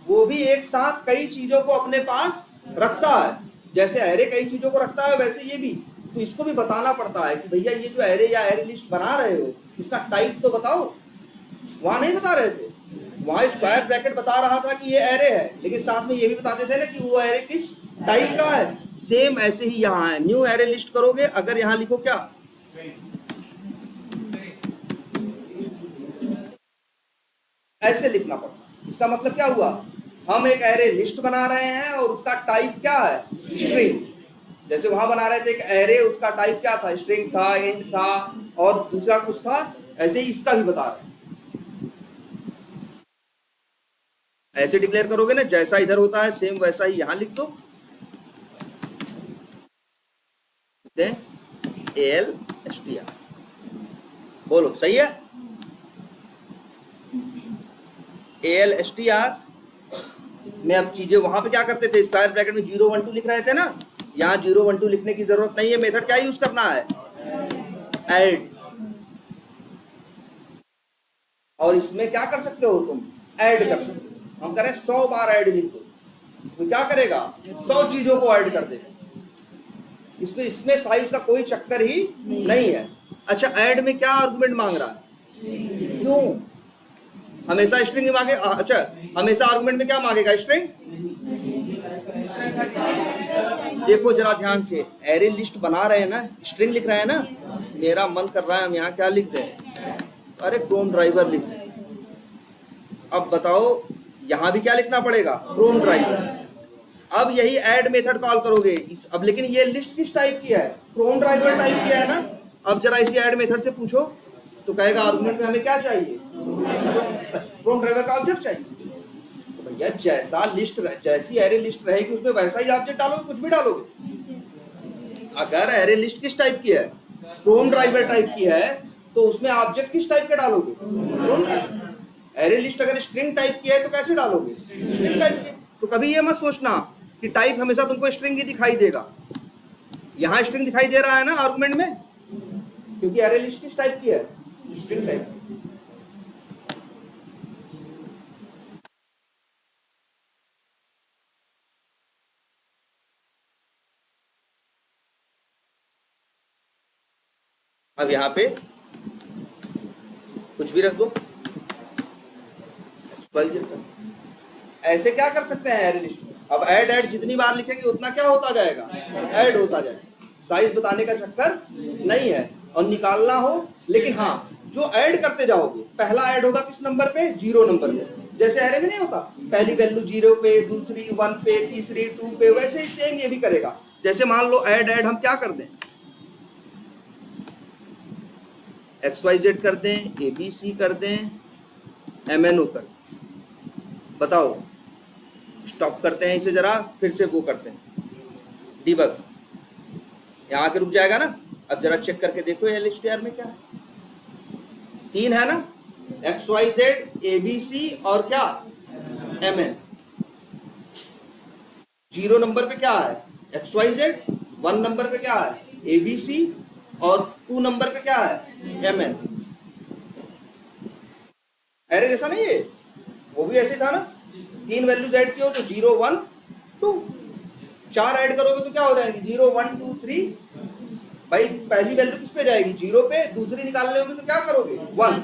वो भी एक साथ कई चीजों को अपने पास रखता है। जैसे एरे कई चीजों को रखता है वैसे ये भी, तो इसको भी बताना पड़ता है कि भैया ये जो एरे या एरे लिस्ट बना रहे हो इसका टाइप तो बताओ। वहां नहीं बता रहे थे, वहां स्क्वायर ब्रैकेट बता रहा था कि ये एरे है, लेकिन साथ में ये भी बताते थे ना कि वो एरे किस टाइप का है। सेम ऐसे ही यहाँ है, न्यू एरे लिस्ट करोगे, अगर यहाँ लिखो क्या, ऐसे लिखना पड़ता। इसका मतलब क्या हुआ, हम एक एरे लिस्ट बना रहे हैं और उसका टाइप क्या है, स्ट्रिंग। जैसे वहां बना रहे थे एक एरे, उसका टाइप क्या था, स्ट्रिंग था, इंट था और दूसरा कुछ था, ऐसे ही इसका भी बता रहे हैं। ऐसे डिक्लेयर करोगे ना, जैसा इधर होता है सेम वैसा ही यहां लिख दो, ALSTR, बोलो सही है। ALSTR में अब चीजें वहां पे क्या करते थे, स्क्वायर ब्रैकेट में 0 1 2 लिख रहे थे ना, यहाँ 0 1 2 लिखने की जरूरत नहीं है, मेथड क्या यूज करना है, ऐड। और इसमें क्या कर सकते हो तुम, ऐड कर सकते हो। हम करें 100 बार ऐड लिख दो, तो क्या करेगा, 100 चीजों को ऐड कर देगा। इसमें साइज का कोई चक्कर ही नहीं है। अच्छा, ऐड में क्या आर्गुमेंट मांग रहा है, क्यों, हमेशा स्ट्रिंग ही मांगे। अच्छा, हमेशा आर्गुमेंट में क्या मांगेगा, स्ट्रिंग। देखो जरा ध्यान से, एरे लिस्ट बना रहे हैं ना, स्ट्रिंग लिख रहे हैं ना, मेरा मन कर रहा है हम यहाँ क्या लिख दें, अरे क्रोम ड्राइवर लिख दें। अब बताओ यहाँ भी क्या लिखना पड़ेगा, क्रोम ड्राइवर। अब यही ऐड मेथड कॉल करोगे अब, लेकिन ये लिस्ट किस टाइप की है, क्रोम ड्राइवर टाइप की है ना। अब जरा इसी ऐड मेथड से पूछो तो कहेगा आर्गुमेंट में हमें क्या चाहिए, क्रोम ड्राइवर का ऑब्जेक्ट चाहिए। तो भैया जैसा लिस्ट, जैसी एरे लिस्ट रहेगी उसमें वैसा ही ऑब्जेक्ट डालोगे, कुछ भी डालोगे। अगर एरे लिस्ट किस टाइप की है, क्रोम ड्राइवर टाइप की है, तो उसमें ऑब्जेक्ट किस टाइप के डालोगे, क्रोम ड्राइवर। एरे लिस्ट अगर स्ट्रिंग टाइप की है तो कैसे डालोगे, स्ट्रिंग टाइप की। तो कभी ये मत सोचना कि टाइप हमेशा तुमको स्ट्रिंग ही दिखाई देगा। यहाँ स्ट्रिंग दिखाई दे रहा है ना आर्गुमेंट में, क्योंकि एरे लिस्ट किस टाइप की है, स्ट्रिंग टाइप। अब यहाँ पे कुछ भी रख दो, ऐसे क्या कर सकते हैं एरे लिस्ट में। अब ऐड ऐड जितनी बार लिखेंगे उतना क्या होता जाएगा, ऐड होता जाएगा। साइज बताने का चक्कर नहीं है, और निकालना हो, लेकिन हाँ जो ऐड करते जाओगे, पहला ऐड होगा किस नंबर पे, 0 नंबर पे। जैसे एरे में नहीं होता, पहली वैल्यू 0 पे, दूसरी 1 पे, तीसरी 2 पे, वैसे ही सेम ये भी करेगा। जैसे मान लो ऐड ऐड हम क्या कर दें, XYZ कर दें, ABC कर दें, MNO कर दें। बताओ, स्टॉप करते हैं इसे जरा, फिर से वो करते हैं डीबग, यहाँ आके रुक जाएगा ना। अब जरा चेक करके देखो LSTR में क्या है। 3 है ना, XYZ ABC और क्या MN। 0 नंबर पे क्या है XYZ, 1 नंबर पे क्या है ABC और 2 नंबर पे क्या है MN। एरे जैसा नहीं है, वो भी ऐसे था ना, 3 वैल्यूज ऐड किए हो तो 0 1 2, 4 ऐड करोगे तो क्या हो जाएंगी 0 1 2 3। भाई पहली वैल्यू किस पे जाएगी 0 पे, दूसरी निकालने होगी तो क्या करोगे 1।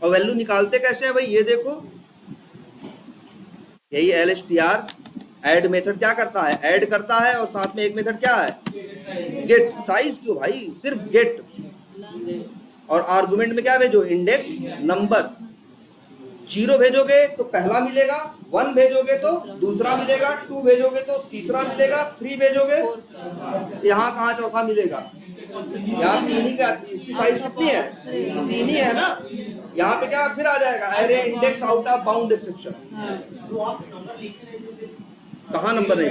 और वैल्यू निकालते कैसे है भाई, ये देखो, यही LSTR ऐड मेथड क्या करता है, ऐड करता है और साथ में एक मेथड क्या है गेट। साइज क्यों भाई, सिर्फ गेट, और आर्गुमेंट में क्या भेजो इंडेक्स नंबर। 0 भेजोगे तो पहला मिलेगा, 1 भेजोगे तो दूसरा मिलेगा, 2 भेजोगे तो तीसरा मिलेगा, 3 भेजोगे यहाँ कहाँ चौथा मिलेगा, यहाँ 3 ही का। इसकी साइज कितनी है 3 ही है ना। यहाँ पे क्या फिर आ जाएगा array index out of bound exception. कहाँ नंबर नहीं,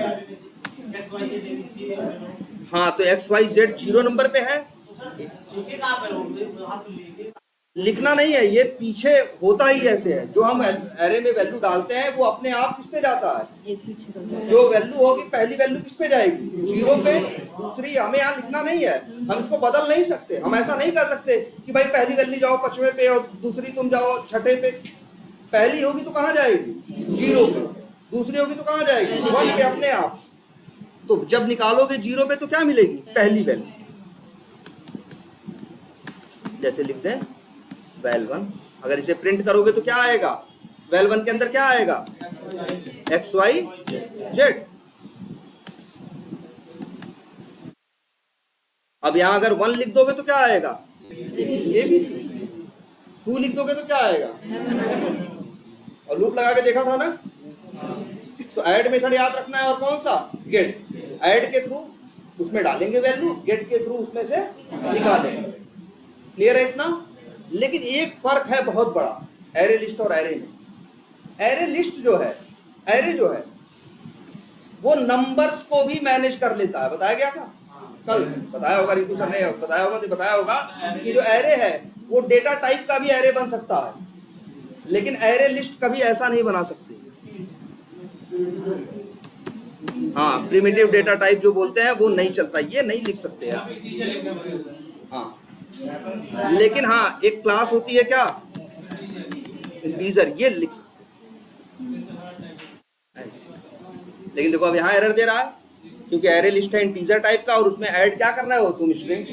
हाँ तो XYZ 0 नंबर पे है, लिखना नहीं है, ये पीछे होता ही ऐसे है। जो हम एरे में वैल्यू डालते हैं वो अपने आप किस पे जाता है, जो वैल्यू होगी पहली वैल्यू किस पे जाएगी 0 पे, दूसरी हमें यहाँ लिखना नहीं है, हम इसको बदल नहीं सकते। हम ऐसा नहीं कर सकते कि भाई पहली वैल्यू जाओ 5वें पे और दूसरी तुम जाओ 6ठे पे। पहली होगी तो कहाँ जाएगी 0 पे, दूसरी होगी तो कहाँ जाएगी 1 पे अपने आप। तो जब निकालोगे 0 पे तो क्या मिलेगी पहली वैल्यू, जैसे लिखते हैं val1। अगर इसे प्रिंट करोगे तो क्या आएगा, val1 के अंदर क्या आएगा XYZ। अब यहां अगर 1 लिख दोगे तो क्या आएगा ABC, 2 लिख दोगे तो क्या आएगा और लूप लगा के देखा था ना। तो ऐड मेथड याद रखना है, और कौन सा गेट। ऐड के थ्रू उसमें डालेंगे वैल्यू, गेट के थ्रू उसमें से निकालेंगे। क्लियर है इतना। लेकिन एक फर्क है बहुत बड़ा एरे लिस्ट और एरे में। एरे लिस्ट जो है, एरे जो है वो नंबर्स को भी मैनेज कर लेता है। बताया गया था कल, बताया होगा रितु सर ने बताया होगा, तो बताया होगा कि जो एरे है वो डेटा टाइप का भी एरे बन सकता है, लेकिन एरे लिस्ट कभी ऐसा नहीं बना सकती। हाँ, प्रिमिटिव डेटा टाइप जो बोलते हैं वो नहीं चलता, ये नहीं लिख सकते यार। हाँ, लेकिन हाँ एक क्लास होती है क्या इंटीजर, ये लिख सकते ऐसे। लेकिन देखो अब यहाँ एरर दे रहा है क्योंकि एरे लिस्ट है इंटीजर टाइप का और उसमें ऐड क्या करना है वो तुम स्ट्रिंग।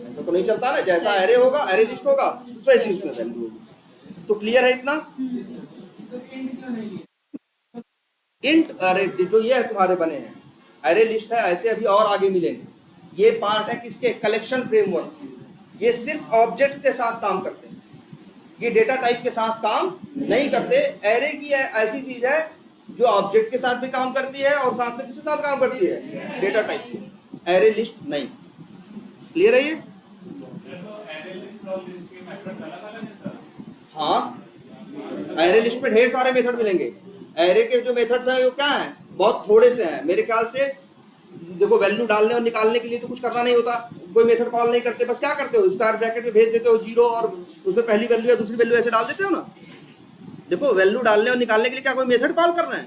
ऐसा तो नहीं चलता ना, जैसा एरे होगा एरे लिस्ट होगा वैसे ही उसमें वैल्यू होगी। तो क्लियर है इतना। इंट अरे जो ये है तुम्हारे बने हैं एरे लिस्ट है, ऐसे अभी और आगे मिलेंगे। ये पार्ट है किसके, कलेक्शन फ्रेमवर्क। ये सिर्फ ऑब्जेक्ट के साथ काम करते हैं, ये डेटा टाइप के साथ काम नहीं करते। एरे की ऐसी चीज है जो ऑब्जेक्ट के साथ भी काम करती है और साथ में किसके साथ काम करती है, डेटा टाइप के। एरे लिस्ट नहीं। क्लियर है ये। हाँ, एरे लिस्ट में ढेर सारे मेथड मिलेंगे। एरे के जो मेथड्स हैं वो क्या हैं, बहुत थोड़े से हैं मेरे ख्याल से। देखो वैल्यू डालने और निकालने के लिए तो कुछ करना नहीं होता, कोई मेथड कॉल नहीं करते, बस क्या करते हो स्क्वायर ब्रैकेट में भेज देते हो 0 और उसमें पहली वैल्यू या दूसरी वैल्यू ऐसे डाल देते हो ना। देखो वैल्यू डालने और निकालने के लिए क्या कोई मेथड कॉल करना है,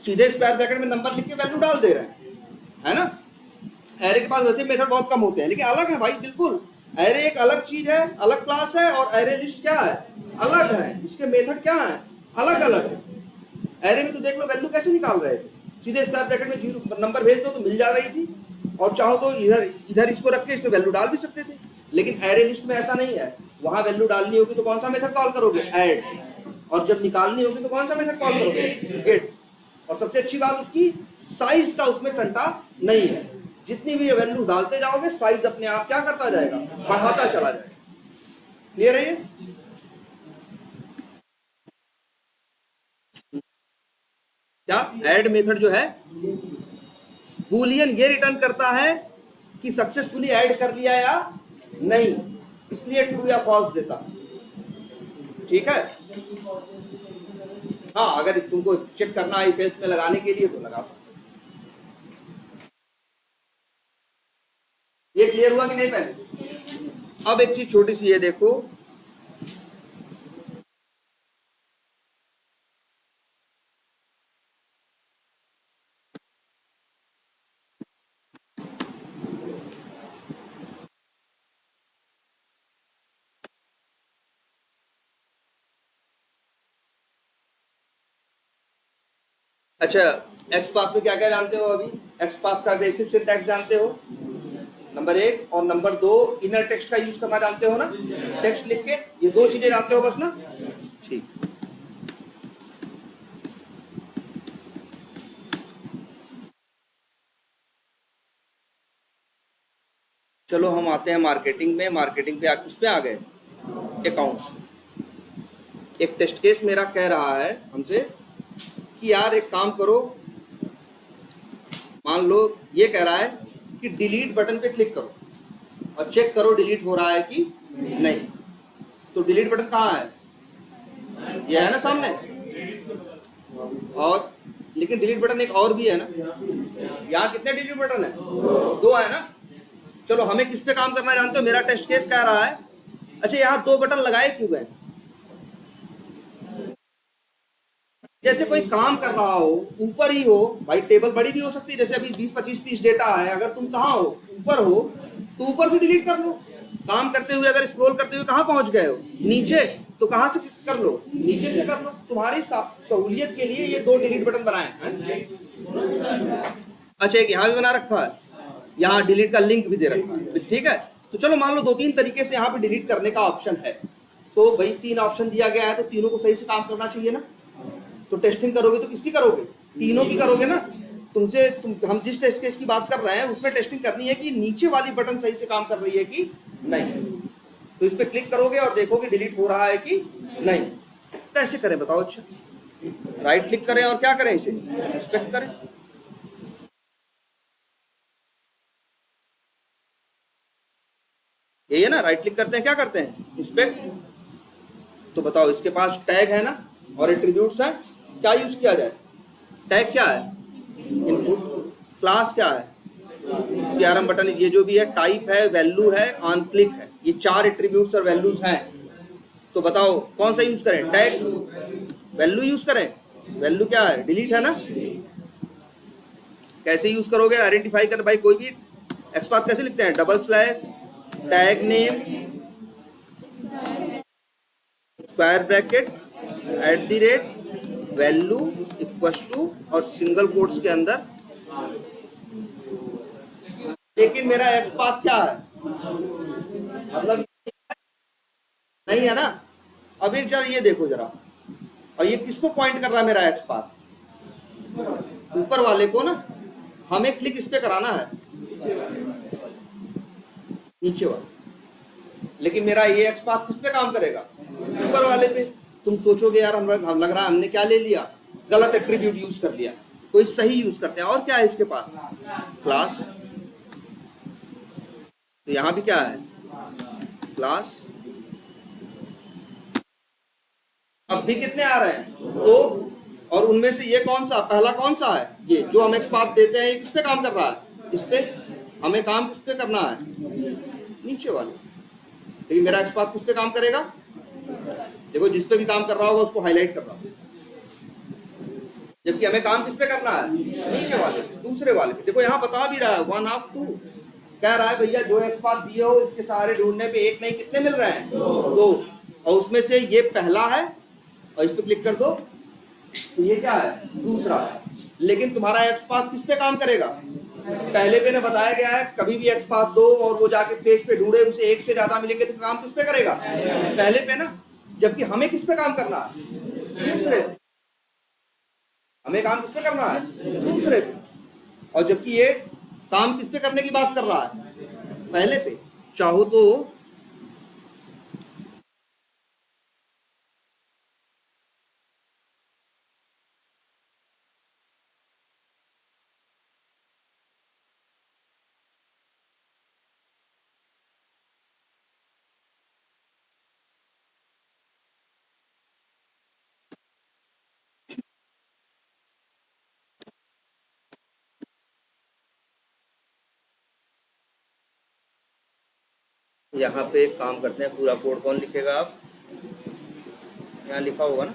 सीधे स्क्वायर ब्रैकेट में नंबर लिख के वैल्यू डाल दे रहे हैं, है ना। एरे के पास वैसे मेथड बहुत कम होते हैं, लेकिन अलग है भाई बिल्कुल। एरे एक अलग चीज है, अलग क्लास है, और एरे लिस्ट क्या है, अलग है। इसके मेथड क्या है, अलग अलग है। एरे में तो देख लो वैल्यू कैसे निकाल रहे थे, सीधे स्क्वायर ब्रैकेट में 0 नंबर भेज दो तो मिल जा रही थी, और चाहो तो इधर इसको रख के इसमें वैल्यू डाल भी सकते थे। लेकिन एरे लिस्ट में ऐसा नहीं है, वहां वैल्यू डालनी होगी तो कौन सा मेथड कॉल करोगे, ऐड, और जब निकालनी होगी तो कौन सा मेथड कॉल करोगे, गेट। और सबसे अच्छी बात उसकी साइज का उसमें टंटा नहीं है, जितनी भी वैल्यू डालते जाओगे साइज अपने आप क्या करता जाएगा, बढ़ाता चला जाएगा। क्लियर है ये। क्या ऐड मेथड जो है बूलियन ये रिटर्न करता है कि सक्सेसफुली ऐड कर लिया या नहीं, इसलिए ट्रू या फॉल्स देता। ठीक है। हाँ, अगर तुमको चेक करना है इफ एल्स में लगाने के लिए तो लगा सकते। ये क्लियर हुआ कि नहीं पहले? अब एक चीज छोटी सी ये देखो, अच्छा एक्स पाथ में क्या क्या जानते हो अभी? एक्स पाथ का बेसिक सिंटैक्स जानते हो, नंबर एक, और नंबर दो इनर टेक्स्ट का यूज करना जानते हो ना, टेक्स्ट लिख के, ये दो चीजें जानते हो बस ना? ठीक। चलो हम आते हैं मार्केटिंग में। मार्केटिंग पे किस पे आ गए? अकाउंट्स। एक टेस्ट केस मेरा कह रहा है हमसे कि यार एक काम करो, मान लो ये कह रहा है कि डिलीट बटन पे क्लिक करो और चेक करो डिलीट हो रहा है कि नहीं। तो डिलीट बटन कहाँ है? ये है ना सामने। और लेकिन डिलीट बटन एक और भी है ना, यहाँ कितने डिलीट बटन है? दो है ना। चलो हमें किस पे काम करना जानते हो? मेरा टेस्ट केस कह रहा है, अच्छा यहाँ दो बटन लगाए क्यों गए? जैसे कोई काम कर रहा हो, ऊपर ही हो भाई, टेबल बड़ी भी हो सकती है, जैसे अभी 20 25 30 डेटा है, अगर तुम कहाँ हो, ऊपर हो, तो ऊपर से डिलीट कर लो। काम करते हुए अगर स्क्रॉल करते हुए कहाँ पहुंच गए हो? नीचे, तो कहाँ से कर लो? नीचे से कर लो। तुम्हारी सहूलियत के लिए ये दो डिलीट बटन बनाए हैं। अच्छा एक यहाँ भी बना रखा है, यहाँ डिलीट का लिंक भी दे रखा है, ठीक है। तो चलो मान लो दो तीन तरीके से यहाँ पे डिलीट करने का ऑप्शन है, तो भाई तीन ऑप्शन दिया गया है, तो तीनों को सही से काम करना चाहिए ना। तो टेस्टिंग करोगे तो किसकी करोगे? तीनों की करोगे ना। हम जिस टेस्ट केस की बात कर रहे हैं उसमें टेस्टिंग करनी है कि नीचे वाली बटन सही से काम कर रही है कि नहीं। तो इस पर क्लिक करोगे और देखोगे डिलीट हो रहा है कि नहीं। कैसे करें बताओ? अच्छा राइट क्लिक करें और क्या करें, इसे इंस्पेक्ट करें। यही है ना, राइट क्लिक करते हैं, क्या करते हैं? इंस्पेक्ट। तो बताओ इसके पास टैग है ना और एट्रीब्यूट्स है, क्या यूज किया जाए? टैग क्या है? इनपुट। क्लास क्या है? सीआरएम बटन, ये जो भी है, टाइप है, वैल्यू है, ऑन क्लिक है, ये चार एट्रीब्यूट्स और वैल्यूज हैं। तो बताओ कौन सा यूज करें? टैग, वैल्यू यूज करें? वैल्यू क्या है? डिलीट है ना। कैसे यूज करोगे? आइडेंटिफाई कर भाई, कोई भी एक्सपाथ कैसे लिखते हैं? Double slash, tag name, square bracket, at the rate, value equal to, और सिंगल कोट्स के अंदर। लेकिन मेरा एक्स पाथ क्या है? मतलब नहीं है ना। अब एक जरा ये देखो जरा, और ये किसको पॉइंट कर रहा है मेरा एक्स पाथ? ऊपर वाले को ना। हमें क्लिक इस पे कराना है, नीचे वाले। लेकिन मेरा ये एक्स पाथ किस पे काम करेगा? ऊपर वाले पे। तुम सोचोगे यार हम लग रहा है हमने क्या ले लिया, गलत एट्रीब्यूट यूज कर लिया। कोई सही यूज करते हैं। और क्या है इसके पास? क्लास। तो यहाँ भी क्या है? क्लास। अब भी कितने आ रहे हैं? दो। और उनमें से ये कौन सा पहला कौन सा है? ये जो हम एक्स पाथ देते हैं, ये किस पे काम कर रहा है? इस पे। हमें काम किस पे करना है? नीचे वाले। लेकिन मेरा एक्स पाथ किस पे काम करेगा? देखो जिस पे भी काम कर रहा होगा उसको हाईलाइट कर रहा हूं, जबकि हमें काम किस पे करना है? नीचे वाले पे, दूसरे वाले पे। देखो यहाँ बता भी रहा है 1 ऑफ 2, कह रहा है भैया जो एक्स पाथ दिए हो इसके सारे ढूंढने पे एक नहीं कितने मिल रहे हैं? दो। और उसमें से ये पहला है, और इस पे क्लिक कर दो तो ये क्या है? दूसरा है। लेकिन तुम्हारा एक्स पाथ किस पे काम करेगा? पहले पे ने बताया गया है कभी भी एक्स पाथ दो और वो जाके पेज पे ढूंढे, उसे एक से ज्यादा मिलेंगे, तो काम किस पे करेगा? पहले पे ना। जबकि हमें किस पे काम करना है? दूसरे। हमें काम किस पे करना है? दूसरे पे। और जबकि ये काम किस पे करने की बात कर रहा है? पहले पे। चाहो तो यहाँ पे एक काम करते हैं, पूरा कोड कौन लिखेगा? आप यहाँ लिखा होगा ना,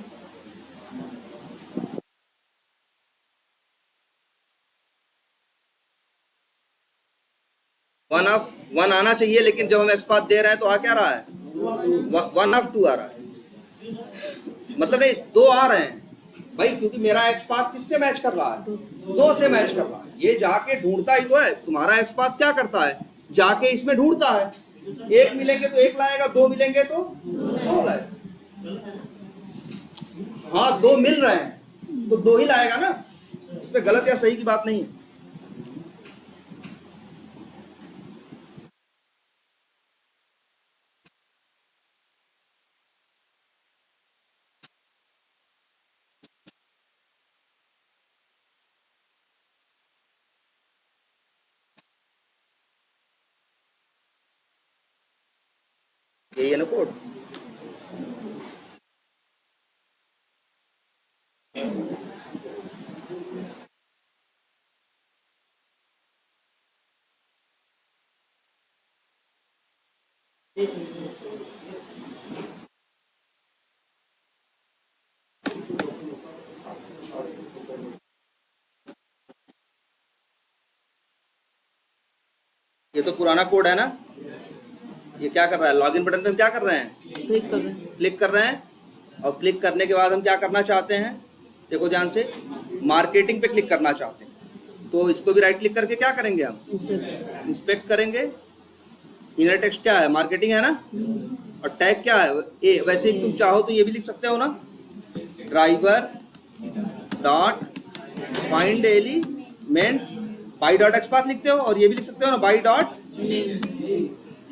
वन आना चाहिए, लेकिन जब हम एक्स पाथ दे रहे हैं तो आ क्या रहा है? 1/2 आ रहा है। मतलब नहीं, 2 आ रहे हैं भाई, क्योंकि मेरा एक्स पाथ किससे मैच कर रहा है? 2 से मैच कर रहा है। ये जाके ढूंढता ही तो है। तुम्हारा एक्स पाथ क्या करता है? जाके इसमें ढूंढता है। 1 मिलेंगे तो 1 लाएगा, 2 मिलेंगे तो 2 लाएगा। हाँ, 2 मिल रहे हैं तो 2 ही लाएगा ना। इसमें गलत या सही की बात नहीं है। यही है ना कोड। ये तो पुराना कोड है ना। ये क्या कर रहा है? लॉगिन बटन पे हम क्या कर रहे हैं? क्लिक कर रहे हैं। और क्लिक करने के बाद हम क्या करना चाहते हैं? देखो ध्यान से, मार्केटिंग पे क्लिक करना चाहते हैं। तो इसको भी राइट क्लिक करके क्या करेंगे? हम इंस्पेक्ट करेंगे। इनर टेक्स्ट क्या है? मार्केटिंग है ना। और टैग क्या है? ए। वैसे ही तुम चाहो तो ये भी लिख सकते हो ना, driver dot find element by dot XPath लिखते हो। और ये भी लिख सकते हो ना, बाई डॉट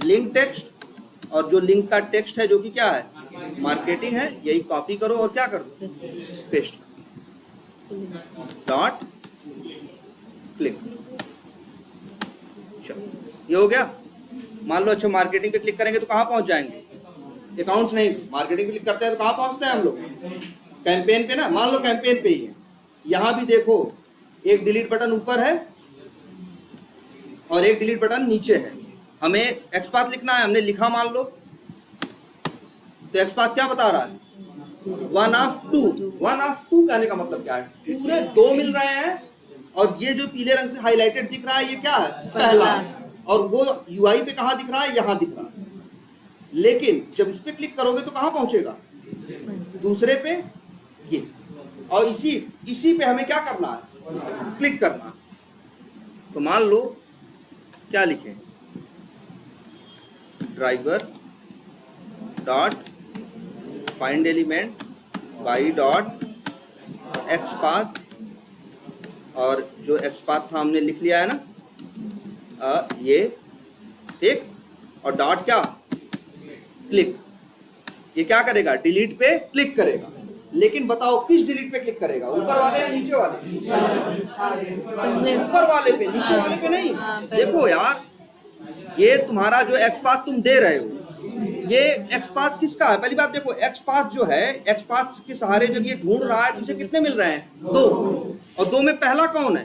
लिंक टेक्स्ट। और जो लिंक का टेक्स्ट है जो कि क्या है? मार्केटिंग है। यही कॉपी करो और क्या कर दो? Paste dot click. ये हो गया। मान लो अच्छा मार्केटिंग पे क्लिक करेंगे तो कहाँ पहुंच जाएंगे? अकाउंट्स नहीं, मार्केटिंग पे क्लिक करते हैं तो कहाँ पहुंचते हैं हम लोग? कैंपेन पे ना। मान लो कैंपेन पे ही है। यहाँ भी देखो, एक डिलीट बटन ऊपर है और एक डिलीट बटन नीचे है। हमें एक्सपाथ लिखना है, हमने लिखा मान लो, तो एक्सपाथ क्या बता रहा है? 1/2। 1/2 कहने का मतलब क्या है? पूरे 2 मिल रहे हैं। और ये जो पीले रंग से हाईलाइटेड दिख रहा है ये क्या है? पहला। और वो यूआई पे कहाँ दिख रहा है? यहाँ दिख रहा है। लेकिन जब इस पे क्लिक करोगे तो कहाँ पहुंचेगा? दूसरे पे ये। और इसी पे हमें क्या करना है? क्लिक करना है। तो मान लो क्या लिखें? Driver dot find element by dot XPath. और जो एक्सपाथ था हमने लिख लिया है ना, ये ठीक। और डॉट क्या? क्लिक। ये क्या करेगा? डिलीट पे क्लिक करेगा। लेकिन बताओ किस डिलीट पे क्लिक करेगा? ऊपर वाले या नीचे वाले? ऊपर वाले पे, नीचे वाले पे नहीं। देखो यार, ये तुम्हारा जो एक्सपाथ तुम दे रहे हो, ये एक्सपाथ किसका है? पहली बात देखो, एक्सपाथ जो है, एक्सपाथ के सहारे जब ये ढूंढ रहा है तो इसे कितने मिल रहे हैं? 2। और 2 में पहला कौन है?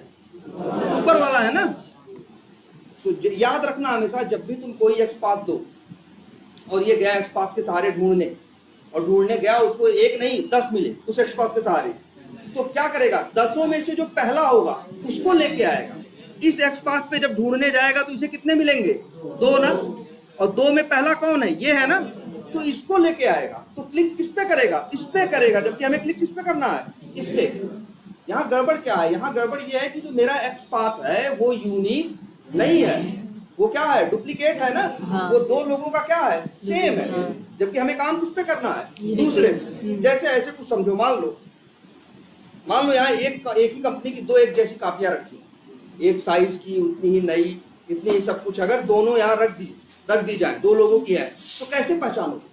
ऊपर वाला है ना। तो याद रखना हमेशा, जब भी तुम कोई एक्सपाथ दो और ये गया एक्सपाथ के सहारे ढूंढने, और ढूंढने गया, उसको 1 नहीं 10 मिले उस एक्सपाथ के सहारे, तो क्या करेगा? 10 में से जो पहला होगा उसको लेके आएगा। इस एक्सपाथ पे जब ढूंढने जाएगा तो इसे कितने मिलेंगे? 2 ना। और 2 में पहला कौन है? ये है ना। तो इसको लेके आएगा। तो क्लिक किस पे करेगा? इस पे करेगा। जबकि हमें क्लिक किस पे करना है? इस पे। यहाँ गड़बड़ क्या है? यहाँ गड़बड़ ये है कि जो मेरा एक्सपाथ है वो यूनिक नहीं है, वो क्या है? डुप्लीकेट है ना। हाँ। वो 2 लोगों का क्या है? सेम है। हाँ। जबकि हमें काम किस पे करना है? दूसरे पे। जैसे ऐसे कुछ समझो, मान लो यहाँ एक ही कंपनी की 2 एक जैसी कापियां रखी, एक साइज की, उतनी ही नई, इतनी ही सब कुछ। अगर दोनों यहाँ रख दी जाए, 2 लोगों की है, तो कैसे पहचानोगे?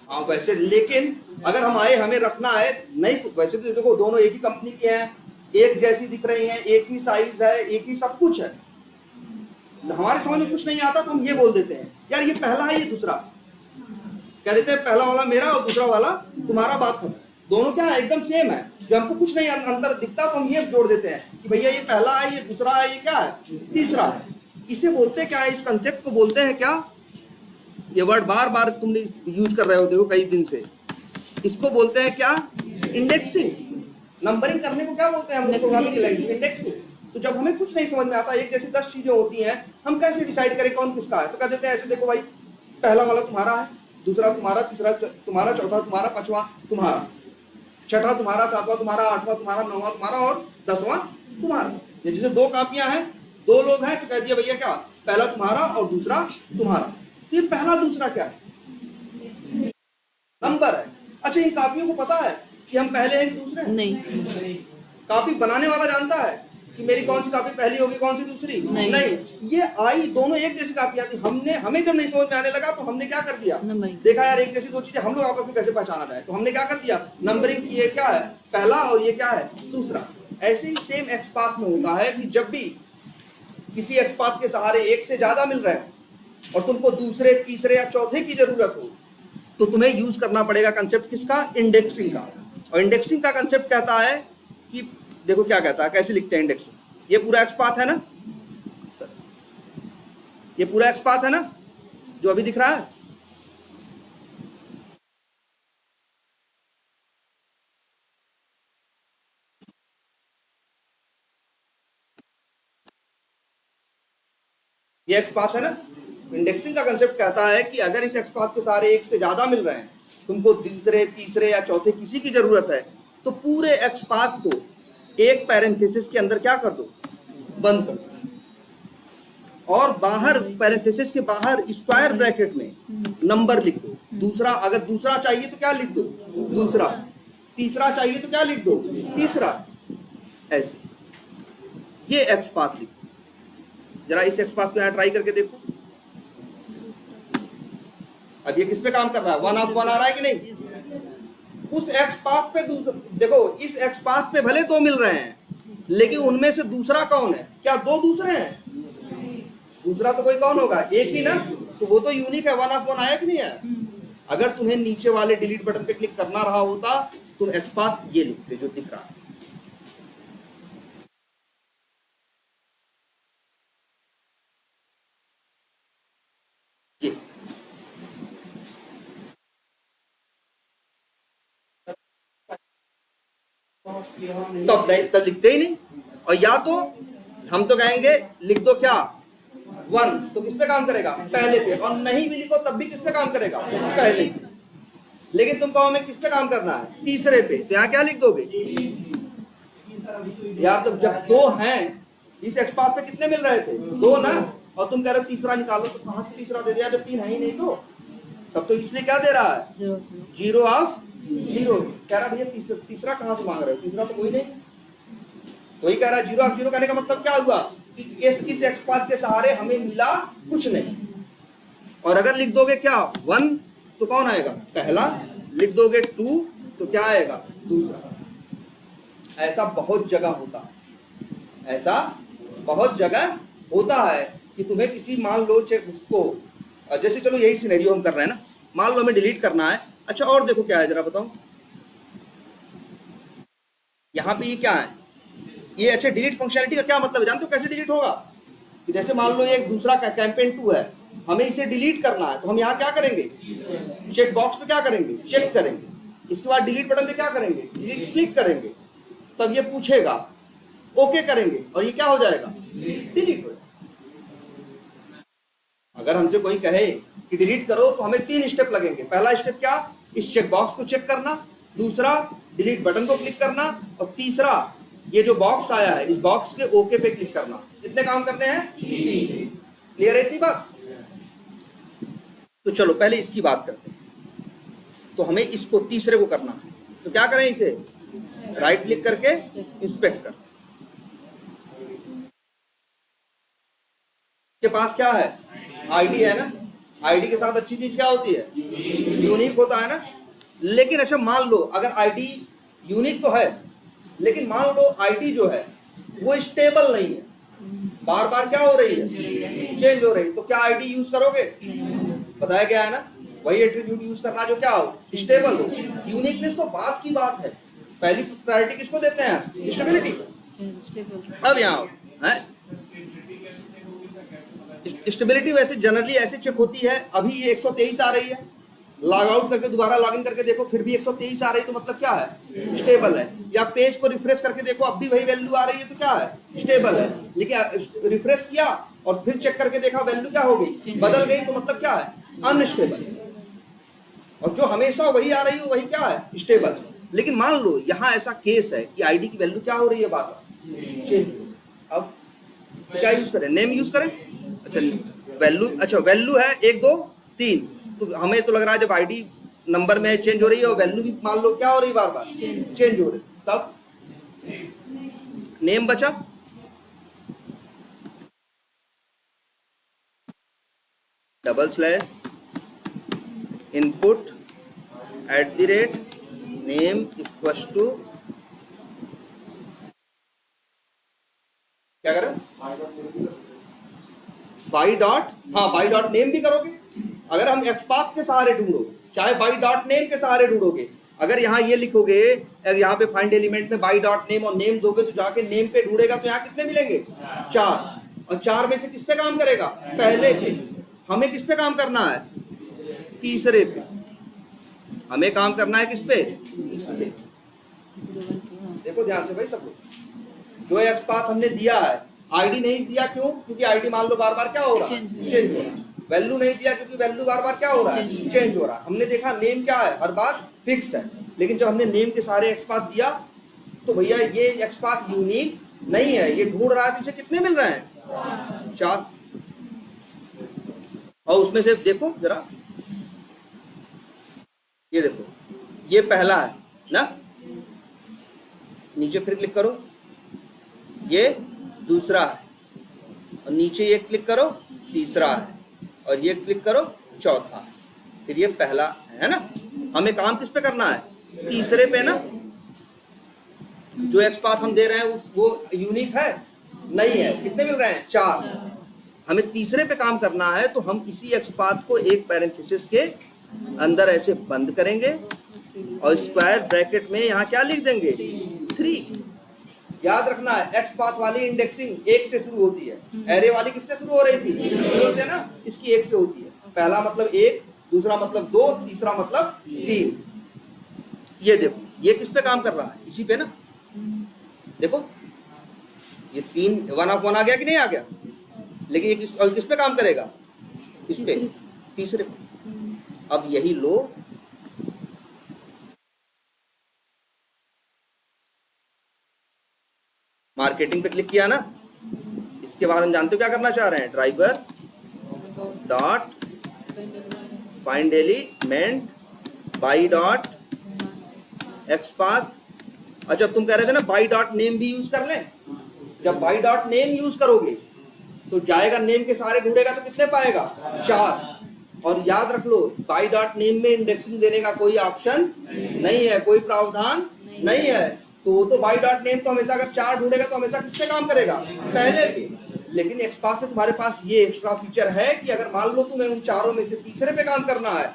हाँ वैसे, लेकिन अगर हम आए, हमें रखना है नहीं, वैसे तो देखो दोनों एक ही कंपनी की हैं, एक जैसी दिख रही हैं, एक ही साइज है, एक ही सब कुछ है। हमारे समझ में कुछ नहीं आता तो हम ये बोल देते हैं, यार ये पहला है, ये दूसरा। कह देते हैं पहला वाला मेरा और दूसरा वाला तुम्हारा। बात खत्म। दोनों क्या है? एकदम सेम है। जब हमको कुछ नहीं अंतर दिखता तो हम ये जोड़ देते हैं कि भैया ये पहला है, ये दूसरा है, ये क्या है? तीसरा है। इसे बोलते क्या है, इस कंसेप्ट को बोलते हैं क्या, ये वर्ड बार बार तुमने यूज कर रहे हो देखो कई दिन से, इसको बोलते हैं क्या, इंडेक्सिंग। नंबरिंग करने को क्या बोलते हैं हम लोग प्रोग्रामिंग की लैंग्वेज, इंडेक्सिंग। तो जब हमें कुछ नहीं समझ में आता, एक जैसी 10 चीजें होती हैं, हम कैसे डिसाइड करें कौन किसका है, तो कह देते हैं ऐसे, देखो भाई पहला वाला तुम्हारा है, दूसरा तुम्हारा, तीसरा तुम्हारा, चौथा तुम्हारा, पांचवा तुम्हारा, छठा तुम्हारा, सातवां तुम्हारा, आठवां तुम्हारा, नौवां तुम्हारा और 10वां तुम्हारा। ये जैसे 2 कापियां हैं, 2 लोग हैं, तो कह दिया भैया क्या, पहला तुम्हारा और दूसरा तुम्हारा। तो ये पहला दूसरा क्या है, नंबर है। अच्छा, इन कापियों को पता है कि हम पहले हैं कि दूसरे हैं? नहीं। कापी बनाने वाला जानता है कि मेरी कौन सी कापी पहली होगी, कौन सी दूसरी? नहीं। ये आई दोनों एक जैसी कापियां थी, हमें जब नहीं समझ में आने लगा तो हमने क्या कर दिया, देखा यार एक जैसी 2 चीजें हम लोग आपस में कैसे पहचाना जाए, तो हमने क्या कर दिया, नंबरिंग, ये क्या है पहला और ये क्या है दूसरा। ऐसे ही सेम एक्सपाथ में होता है कि जब भी किसी एक्सपाथ के सहारे एक से ज्यादा मिल रहे हैं और तुमको दूसरे, तीसरे या चौथे की जरूरत हो, तो तुम्हें यूज करना पड़ेगा कंसेप्ट किसका, इंडेक्सिंग का। और इंडेक्सिंग का कंसेप्ट कहता है कि देखो क्या कहता है, कैसे लिखते हैं इंडेक्सिंग, ये पूरा एक्सपाथ है ना सर, ये पूरा एक्सपाथ है ना जो अभी दिख रहा है, ये एक्सपाथ है ना। इंडेक्सिंग का कंसेप्ट कहता है कि अगर इस एक्सपाथ के सारे एक से ज्यादा मिल रहे हैं, तुमको दूसरे, तीसरे या चौथे किसी की जरूरत है, तो पूरे एक्सपाथ को एक पैरेंथेसिस के अंदर क्या कर दो, बंद कर दो, और बाहर पैरेंथेसिस के बाहर स्क्वायर ब्रैकेट में नंबर लिख दो। दूसरा, अगर दूसरा चाहिए तो क्या लिख दो, दूसरा, तीसरा चाहिए तो क्या लिख दो, तीसरा, ऐसे। ये एक्सपाथ लिखो। जरा इस एक्सपाथ को यहाँ ट्राई करके देखो, अब ये किस पे काम कर रहा है, 1 ऑफ 1 आ रहा है कि नहीं। उस एक्सपाथ पे देखो, इस एक्सपाथ पे भले 2 मिल रहे हैं, लेकिन उनमें से दूसरा कौन है, क्या 2 दूसरे हैं, दूसरा तो कोई कौन होगा, एक ही ना, तो वो तो यूनिक है, 1 ऑफ 1 आया कि नहीं आया। अगर तुम्हें नीचे वाले डिलीट बटन पे क्लिक करना रहा होता, तुम एक्सपाथ ये लिखते जो दिख रहा है। तब लिखते ही नहीं। और या तो हम तो कहेंगे लिख दो क्या, 1, तो किस पे काम करेगा, पहले पे, और नहीं भी लिखो तब भी किस पे काम करेगा, पहले पे। लेकिन तुम कहो हमें किस पे काम करना है, तीसरे पे, तो यहाँ क्या लिख दोगे यार, तो जब 2 हैं, इस एक्सपाथ पे कितने मिल रहे थे, 2 ना, और तुम कह रहे हो तीसरा निकालो, तो कहां से तीसरा दे दिया जब 3 है ही नहीं, तो तब तो इसलिए क्या दे रहा है, 0 ऑफ 0। कह रहा भैया तीसरा कहां से मांग रहे हो, तीसरा तो कोई नहीं, तो ही कह रहा है 0 ऑफ 0। कहने का मतलब क्या हुआ कि इस एक्सपाथ के सहारे हमें मिला कुछ नहीं। और अगर लिख दोगे क्या 1, तो कौन आएगा, पहला, लिख दोगे 2, तो क्या आएगा, दूसरा। ऐसा बहुत जगह होता है, ऐसा बहुत जगह होता है कि तुम्हें किसी, मान लो उसको, जैसे चलो यही सिनेरियो हम कर रहे हैं ना, मान लो हमें डिलीट करना है। अच्छा, और देखो क्या है, जरा बताओ यहाँ पे ये क्या है, ये अच्छा डिलीट फंक्शनलिटी का क्या मतलब है, जानते हो कैसे डिलीट होगा, कि जैसे मान लो ये एक दूसरा कैंपेन 2 है, हमें इसे डिलीट करना है, तो हम यहाँ क्या करेंगे, चेक बॉक्स पे क्या करेंगे, चेक करेंगे, इसके बाद डिलीट बटन पे क्या करेंगे, डिलीट क्लिक करेंगे, तब ये पूछेगा, ओके करेंगे, और ये क्या हो जाएगा, डिलीट हो जाएगा। अगर हमसे कोई कहे कि डिलीट करो, तो हमें 3 स्टेप लगेंगे। पहला स्टेप क्या, इस चेक बॉक्स को चेक करना, दूसरा डिलीट बटन को क्लिक करना, और तीसरा ये जो बॉक्स आया है, इस बॉक्स के ओके पे क्लिक करना। कितने काम करने हैं, 3। क्लियर है इतनी बात। तो चलो पहले इसकी बात करते हैं। तो हमें इसको तीसरे को करना है, तो क्या करें, इसे राइट क्लिक करके इंस्पेक्ट कर, के पास क्या है, आईडी है ना, आईडी के साथ अच्छी चीज क्या होती है, यूनिक होता है ना। लेकिन अच्छा मान लो अगर आईडी यूनिक तो है, लेकिन मान लो आईडी जो है वो स्टेबल नहीं है, बार बार क्या हो रही है, चेंज हो रही, तो क्या आईडी यूज करोगे, बताया गया है ना, वही एट्रीब्यूट यूज करना जो क्या हो, स्टेबल हो। यूनिकनेस तो बात की बात है, पहली प्रायोरिटी किसको देते हैं, स्टेबिलिटी। अब यहाँ है स्टेबिलिटी वैसे जनरली ऐसे चेक होती है, अभी ये 123 आ रही है, लॉग आउट करके दोबारा लॉग इन करके देखो फिर भी 123 आ रही है, तो मतलब क्या है, स्टेबल है। या पेज को रिफ्रेश करके देखो अब भी वही वैल्यू आ रही है, तो क्या है, स्टेबल है। लेकिन रिफ्रेश किया और फिर चेक करके देखा वैल्यू क्या हो गई, बदल गई, तो मतलब क्या है, अनस्टेबल। और जो हमेशा वही आ रही है वही क्या है, स्टेबल। लेकिन मान लो यहाँ ऐसा केस है कि आईडी की वैल्यू क्या हो रही है, बार बार चेंज। अब तो क्या यूज करें, नेम यूज करें। अच्छा वैल्यू, अच्छा वैल्यू है 1 2 3, तो हमें तो लग रहा है जब आईडी नंबर में चेंज हो रही है और वैल्यू भी मान लो क्या हो रही है, बार बार चेंज हो रही, तब नेम बचा। Double slash input @ name equals to क्या करें, बाई डॉट, हाँ बाई डॉट नेम भी करोगे। अगर हम एक्सपाथ के सहारे ढूंढो, चाहे बाई डॉट नेम के सहारे ढूंढोगे, अगर यहाँ ये लिखोगे, अगर यहाँ पे फाइंड एलिमेंट में बाई डॉट नेम और नेम दोगे तो जाके नेम पे ढूंढेगा तो यहाँ कितने मिलेंगे, 4। और 4 में से किस पे काम करेगा, पहले पे। हमें किस पे काम करना है, तीसरे पे। हमें काम करना है किस पे, इस पे। देखो ध्यान से भाई सब लोग, जो एक्सपाथ हमने दिया है, आईडी नहीं दिया क्यों, क्योंकि आईडी मान लो बार बार क्या हो रहा है, चेंज हो रहा है। वैल्यू नहीं दिया क्योंकि वैल्यू बार बार क्या हो रहा है, चेंज हो रहा है। हमने देखा नेम क्या है, हर बार फिक्स है। लेकिन जब हमने नेम के सारे एक्सपाथ दिया तो भैया ये एक्सपाथ यूनिक नहीं है, ये ढूंढ रहा है, तो इसे कितने मिल रहे हैं, 4। और उसमें से देखो जरा, ये देखो ये पहला है ना, नीचे फिर क्लिक करो, ये दूसरा है, और नीचे ये क्लिक करो, तीसरा है, और ये क्लिक करो, चौथा है, फिर ये पहला है ना। हमें काम किस पे करना है, तीसरे पे ना। जो एक्सपाथ हम दे रहे हैं उस वो यूनिक है नहीं है, कितने मिल रहे हैं, 4। हमें तीसरे पे काम करना है, तो हम इसी एक्सपाथ को एक पैरेंथेसिस के अंदर ऐसे बंद करेंगे और स्क्वायर ब्रैकेट में यहाँ क्या लिख देंगे, 3। याद रखना है एक्सपाथ वाली इंडेक्सिंग 1 से शुरू होती है, एरे वाली किससे शुरू हो रही थी, 0 से ना, इसकी 1 से होती है। पहला मतलब 1, दूसरा मतलब 2, तीसरा मतलब 3। ये देखो ये किस पे काम कर रहा है, इसी पे ना। देखो ये 3 1 ऑफ 1 आ गया कि नहीं आ गया, लेकिन ये किस पे काम करेगा, इस पे, तीसरे पे। अब यही लो, मार्केटिंग पे क्लिक किया ना, इसके बाद हम जानते हो क्या करना चाह रहे हैं, driver dot find element by dot XPath. अच्छा तुम कह रहे थे ना बाई डॉट नेम भी यूज कर लें। जब बाई डॉट नेम यूज करोगे तो जाएगा नेम के सारे ढूंढेगा तो कितने पाएगा, 4। और याद रख लो बाई डॉट नेम में इंडेक्सिंग देने का कोई ऑप्शन नहीं है, कोई प्रावधान नहीं है। तो बाई डॉट नेम तो हमेशा अगर 4 ढूंढेगा तो हमेशा किस पे काम करेगा, पहले पे। लेकिन एक्सपाथ में तुम्हारे पास ये एक्स्ट्रा फीचर है कि अगर मान लो तुम्हें उन चारों में से तीसरे पे काम करना है,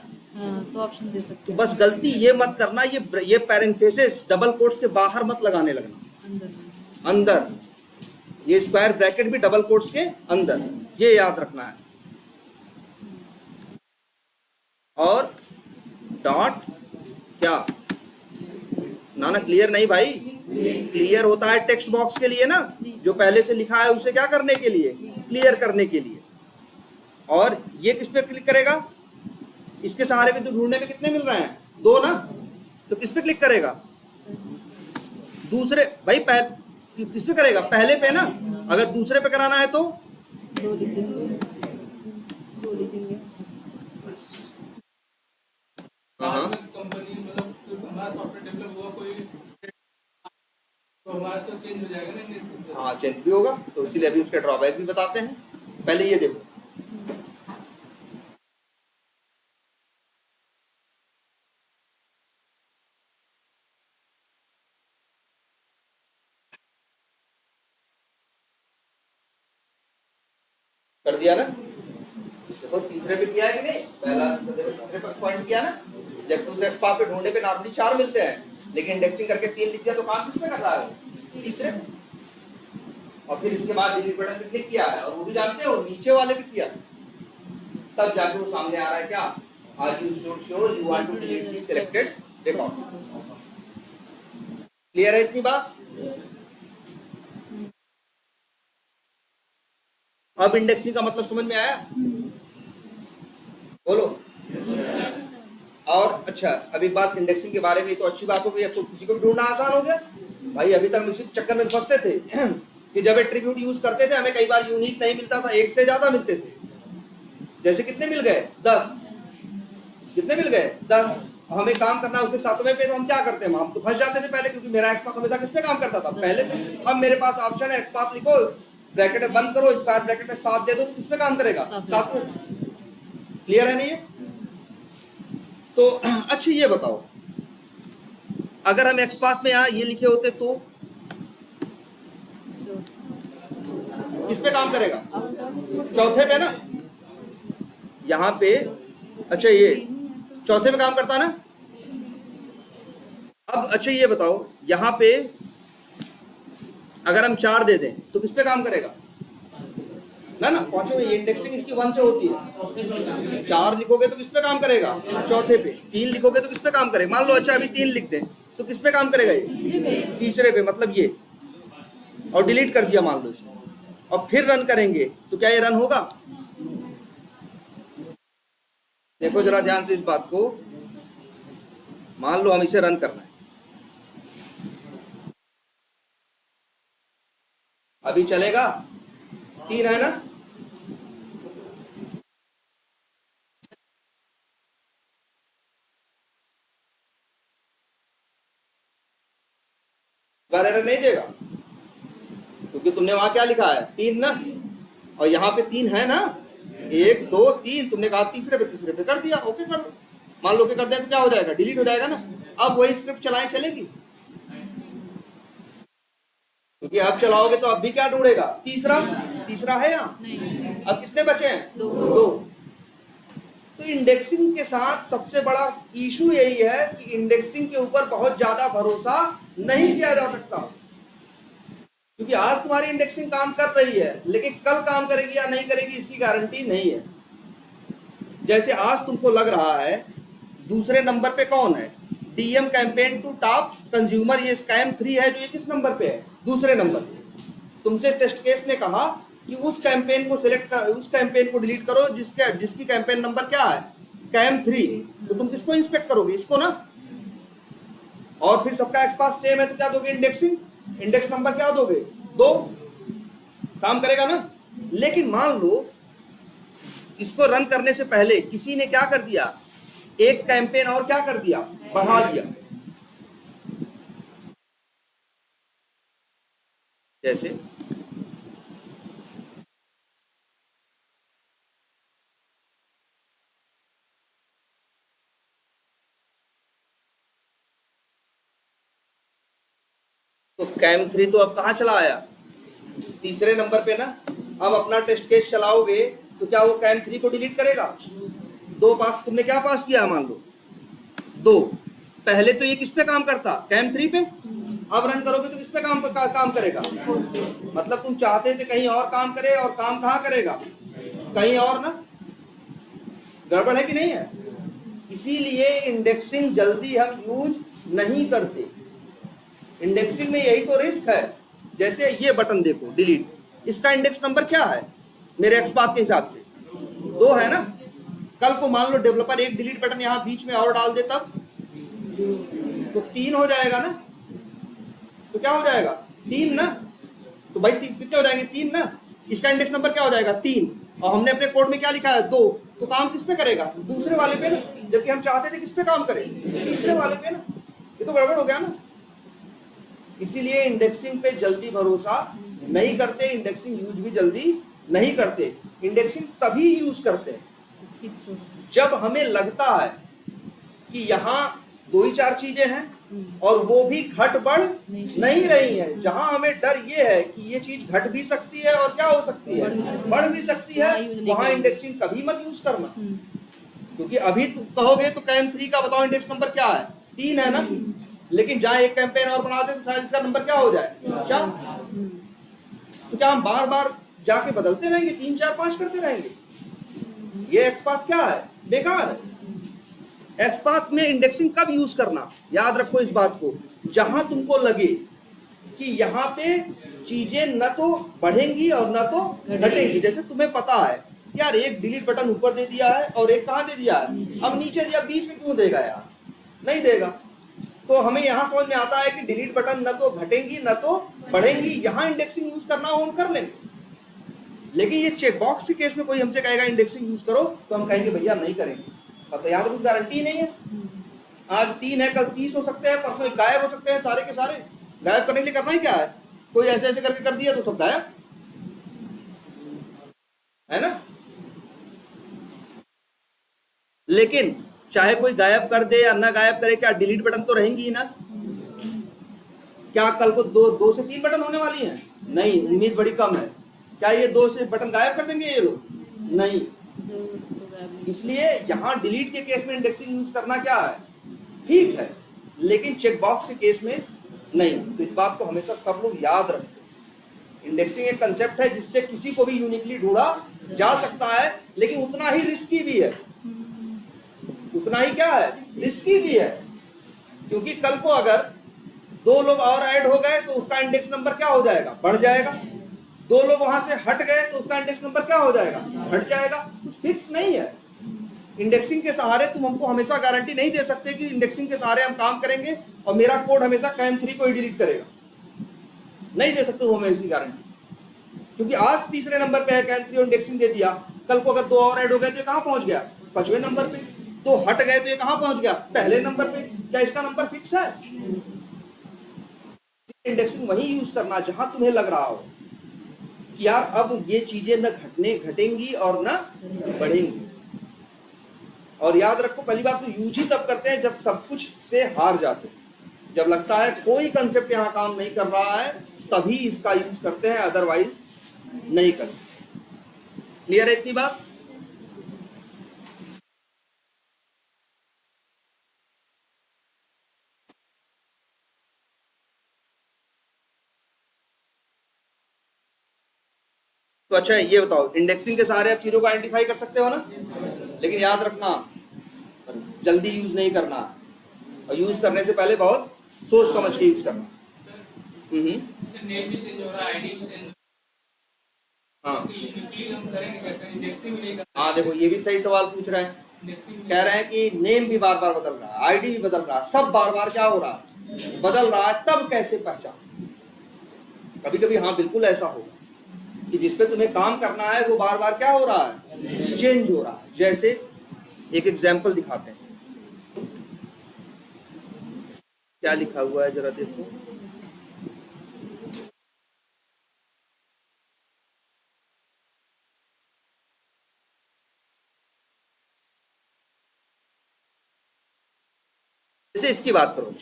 तो ऑप्शन दे सकते तो बस गलती ये मत करना, ये पैरेंथेसिस डबल कोट्स के बाहर मत लगाने लगना, अंदर। ये स्क्वायर ब्रैकेट भी डबल कोट्स के अंदर, ये याद रखना है। और डॉट क्या, ना क्लियर नहीं भाई, क्लियर होता है टेक्स्ट बॉक्स के लिए ना, जो पहले से लिखा है उसे क्या करने के लिए, क्लियर करने के लिए। और ये किस पे क्लिक करेगा, इसके सहारे भी तो ढूंढने में कितने मिल रहे हैं, 2 ना, तो किस पे क्लिक करेगा, दूसरे भाई किस पे करेगा, पहले पे ना। अगर दूसरे पे कराना है तो 2 लिखेंगे, 2 लिखेंगे। हाँ कंपनी मतलब हमारा सॉफ्टवेयर डेवलप हुआ कोई तो हमारा तो चेंज हो जाएगा ना, हाँ चेंज भी होगा, तो इसीलिए अभी उसके ड्रॉबैक भी बताते हैं। पहले ये देखो, कर दिया ना, देखो तीसरे पे किया है कि नहीं, पहला तीसरे पे पॉइंट किया ना। जब दूसरे एक्सपाथ पे ढूंढने पे नॉर्मली 4 मिलते हैं, लेकिन इंडेक्सिंग करके 3 लिख दिया तो काम किसमें कर रहा है, तीसरे। और फिर इसके बाद डिलीट बटन पे क्लिक किया है, और वो भी जानते हो नीचे वाले पे किया, तब जाके वो सामने आ रहा है क्या, are you should show you want to delete the selected record. Clear है इतनी बात? अब इंडेक्सिंग का मतलब समझ में आया? बोलो। और अच्छा, अब एक बात इंडेक्सिंग के बारे में, तो अच्छी बात हो गई, अब तो किसी को भी ढूंढना आसान हो गया भाई। अभी तक हम इसी चक्कर में फंसते थे कि जब एट्रीब्यूट यूज करते थे हमें कई बार यूनिक नहीं मिलता था, एक से ज्यादा मिलते थे। जैसे कितने मिल गए? 10। कितने मिल गए? 10। हमें काम करना है उसमें 7वें पे, तो हम क्या करते हैं, हम तो फंस जाते थे पहले, क्योंकि मेरा एक्सपाथ हमेशा किस पे काम करता था? पहले पे। अब मेरे पास ऑप्शन है, एक्सपाथ लिखो, ब्रैकेट में बंद करो, स्क्वायर ब्रैकेट में 7 दे दो, तो किस पे काम करेगा? 7वें। क्लियर है नहीं है? तो अच्छा ये बताओ, अगर हम एक्सपाथ में यहाँ ये लिखे होते तो किस पे काम करेगा? चौथे पे ना, यहाँ पे। अच्छा ये चौथे पे काम करता ना। अब अच्छा ये बताओ, यहाँ पे अगर हम 4 दे दें तो किस पे काम करेगा? ना पांचों में, इंडेक्सिंग इसकी 1 से होती है। 4 लिखोगे तो किस पे काम करेगा? चौथे पे। 3 लिखोगे तो किस पे काम करेगा? मान लो अच्छा अभी 3 लिख दें तो किस पे काम करेगा? ये तीसरे पे, मतलब ये। और डिलीट कर दिया मान लो इसको, और फिर रन करेंगे तो क्या ये रन होगा? देखो जरा ध्यान से इस बात को, मान लो हम इसे रन करना है, अभी चलेगा? 3 है ना? एरर नहीं देगा क्योंकि तुमने वहां क्या लिखा है? 3 ना, और यहाँ पे 3 है ना, 1 2 3, तुमने कहा तीसरे पे कर दिया, ओके कर दो। मान लो कि कर दिया तो क्या हो जाएगा? डिलीट हो जाएगा ना। अब वही स्क्रिप्ट चलाएं, चलेगी? क्योंकि अब चलाओगे तो अब भी क्या ढूंढेगा? तीसरा है यहाँ। अब कितने बचे हैं? 2। तो इंडेक्सिंग के साथ सबसे बड़ा इशू यही है कि इंडेक्सिंग के ऊपर बहुत ज्यादा भरोसा नहीं किया जा सकता, क्योंकि आज तुम्हारी इंडेक्सिंग काम कर रही है, लेकिन कल काम करेगी या नहीं करेगी इसकी गारंटी नहीं है। जैसे आज तुमको लग रहा है दूसरे नंबर पे कौन है? DM campaign to top consumer, ये स्कैम 3 है, जो ये किस नंबर पे है? दूसरे नंबर पे। तुमसे टेस्ट केस ने कहा कि उस कैंपेन को सिलेक्ट कर, उस कैंपेन को डिलीट करो जिसकी कैंपेन नंबर क्या है? कैम 3। तो तुम किसको इंस्पेक्ट करोगे? इसको ना। और फिर सबका एक्सपाथ सेम है तो क्या दोगे? इंडेक्सिंग। इंडेक्स नंबर क्या दोगे? 2। काम करेगा ना। लेकिन मान लो इसको रन करने से पहले किसी ने क्या कर दिया? एक कैंपेन और क्या कर दिया? बढ़ा दिया। जैसे तो कैम 3 तो अब कहां चला आया? तीसरे नंबर पे ना। अब अपना टेस्ट केस चलाओगे तो क्या वो कैम 3 को डिलीट करेगा? 2 पास, तुमने क्या पास किया? मान लो 2। पहले तो ये किस पे काम करता? कैम 3 पे। अब रन करोगे तो किस पे काम करेगा? मतलब तुम चाहते थे कहीं और काम करे, और काम कहाँ करेगा? कहीं और ना। गड़बड़ है कि नहीं है? इसीलिए इंडेक्सिंग जल्दी हम यूज नहीं करते। इंडेक्सिंग में यही तो रिस्क है। जैसे ये बटन देखो, डिलीट, इसका इंडेक्स नंबर क्या है मेरे एक्सपाथ के हिसाब से? 2 है ना। कल को मान लो डेवलपर एक डिलीट बटन यहाँ बीच में और डाल दे, तब तो 3 हो जाएगा ना। तो क्या हो जाएगा? 3 ना। तो भाई कितने हो जाएंगे? 3 ना। इसका इंडेक्स नंबर क्या हो जाएगा? 3। और हमने अपने कोड में क्या लिखा है? 2। तो काम किस पे करेगा? दूसरे वाले पे ना, जबकि हम चाहते थे किस पे काम करे? तीसरे वाले पे ना। ये तो गड़बड़ हो गया ना। इसीलिए इंडेक्सिंग पे जल्दी भरोसा नहीं करते, इंडेक्सिंग यूज भी जल्दी नहीं करते। इंडेक्सिंग तभी यूज करते हैं जब हमें लगता है कि यहाँ 2 ही 4 चीजें हैं और वो भी घट बढ़ नहीं रही है। जहां हमें डर ये है कि ये चीज घट भी सकती है और क्या हो सकती है? बढ़ भी सकती है। वहां इंडेक्सिंग कभी मत यूज करना, क्योंकि अभी तुम कहोगे तो कैम 3 का बताओ इंडेक्स नंबर क्या है? 3 है ना। लेकिन जहां एक कैंपेन और बना दे तो शायद इसका नंबर क्या हो जाए? 4। तो क्या हम बार बार जाके बदलते रहेंगे, 3 4 5 करते रहेंगे? ये एक्स पाथ क्या है? बेकार है। एक्स पाथ में इंडेक्सिंग कब यूज करना, याद रखो इस बात को, जहां तुमको लगे कि यहाँ पे चीजें न तो बढ़ेंगी और न तो घटेंगी। जैसे तुम्हें पता है यार एक डिलीट बटन ऊपर दे दिया है और एक कहाँ दे दिया है, अब नीचे दिया, बीच में क्यों देगा यार? नहीं देगा। तो हमें यहाँ समझ में आता है कि डिलीट बटन न तो घटेंगी न तो बढ़ेंगी, यहाँ इंडेक्सिंग यूज करना हो हम कर लेंगे। लेकिन ये चेक बॉक्स के केस में कोई हमसे कहेगा इंडेक्सिंग यूज करो, तो हम कहेंगे भैया नहीं करेंगे। अब तो यहाँ तो कुछ गारंटी नहीं है, आज 3 है कल 30 हो सकते हैं, परसों गायब हो सकते हैं सारे के सारे। गायब करने के लिए करना ही क्या है, कोई ऐसे ऐसे करके कर दिया तो सब गायब है ना। लेकिन चाहे कोई गायब कर दे या ना गायब करे, क्या डिलीट बटन तो रहेंगी ही ना। क्या कल को 2 से 3 बटन होने वाली हैं? नहीं, उम्मीद बड़ी कम है। क्या ये 2 से बटन गायब कर देंगे ये लोग? नहीं। इसलिए यहाँ डिलीट के केस में इंडेक्सिंग यूज करना क्या है, ठीक है, लेकिन चेक बॉक्स के केस में नहीं। तो इस बात को हमेशा सब लोग याद रखें। इंडेक्सिंग एक कंसेप्ट है जिससे किसी को भी यूनिकली ढूंढा जा सकता है, लेकिन उतना ही रिस्की भी है। उतना ही क्या है, रिस्की भी है। क्योंकि कल को अगर 2 लोग और ऐड हो गए तो उसका इंडेक्स नंबर क्या हो जाएगा, बढ़ जाएगा। 2 लोग वहां से हट गए तो उसका इंडेक्स नंबर क्या हो जाएगा, घट जाएगा। कुछ फिक्स नहीं है। इंडेक्सिंग के सहारे तुम हमको हमेशा गारंटी नहीं दे सकते कि इंडेक्सिंग के सहारे हम काम करेंगे और मेरा कोड हमेशा KM3 को ही डिलीट करेगा। नहीं दे सकते हो हमें ऐसी गारंटी, क्योंकि आज तीसरे नंबर पे है KM3 और इंडेक्सिंग दे दिया, कल को अगर 2 और ऐड हो गए तो ये कहाँ पहुंच गया, 5वें नंबर पे। 2 हट गए तो ये कहाँ पहुंच गया, पहले नंबर पे। क्या इसका नंबर फिक्स है? इंडेक्सिंग वही यूज करना जहां तुम्हें लग रहा हो कि यार अब ये चीजें न घटेंगी और न बढ़ेंगी। और याद रखो, पहली बात तो यूज ही तब करते हैं जब सब कुछ से हार जाते हैं। जब लगता है कोई कंसेप्ट यहाँ काम नहीं कर रहा है, तभी इसका यूज करते हैं, अदरवाइज नहीं करते। क्लियर है इतनी बात? तो अच्छा ये बताओ, इंडेक्सिंग के सहारे आप चीजों को आइडेंटिफाई कर सकते हो ना, लेकिन याद रखना जल्दी यूज नहीं करना, और यूज करने से पहले बहुत सोच समझ के यूज करना। नेम भी चेंज हो रहा है, आईडी भी चेंज। हाँ हम करेंगे कैसे, इंडेक्सिंग भी नहीं कर। हाँ देखो, ये भी सही सवाल पूछ रहे हैं। कह रहे हैं कि नेम भी बार बार बदल रहा है, आईडी भी बदल रहा है, सब बार बार क्या हो रहा है, बदल रहा है, तब कैसे पहचान। कभी कभी हाँ बिल्कुल ऐसा होगा कि जिसपे तुम्हें काम करना है वो बार बार क्या हो रहा है, चेंज हो रहा है। जैसे एक एग्जाम्पल दिखाते हैं, क्या लिखा हुआ है जरा देखो। जैसे इसकी बात करो,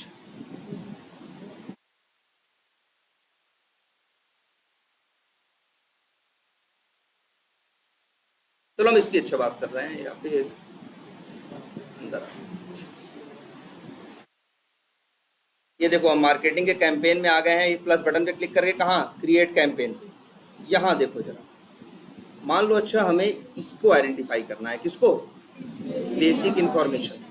चलो हम इसकी अच्छा बात कर रहे हैं, यहाँ पे अंदर ये देखो, हम मार्केटिंग के कैंपेन में आ गए हैं। ये प्लस बटन पे क्लिक करके कहाँ, क्रिएट कैंपेन पे। यहाँ देखो जरा, मान लो अच्छा हमें इसको आइडेंटिफाई करना है, किसको, बेसिक इंफॉर्मेशन।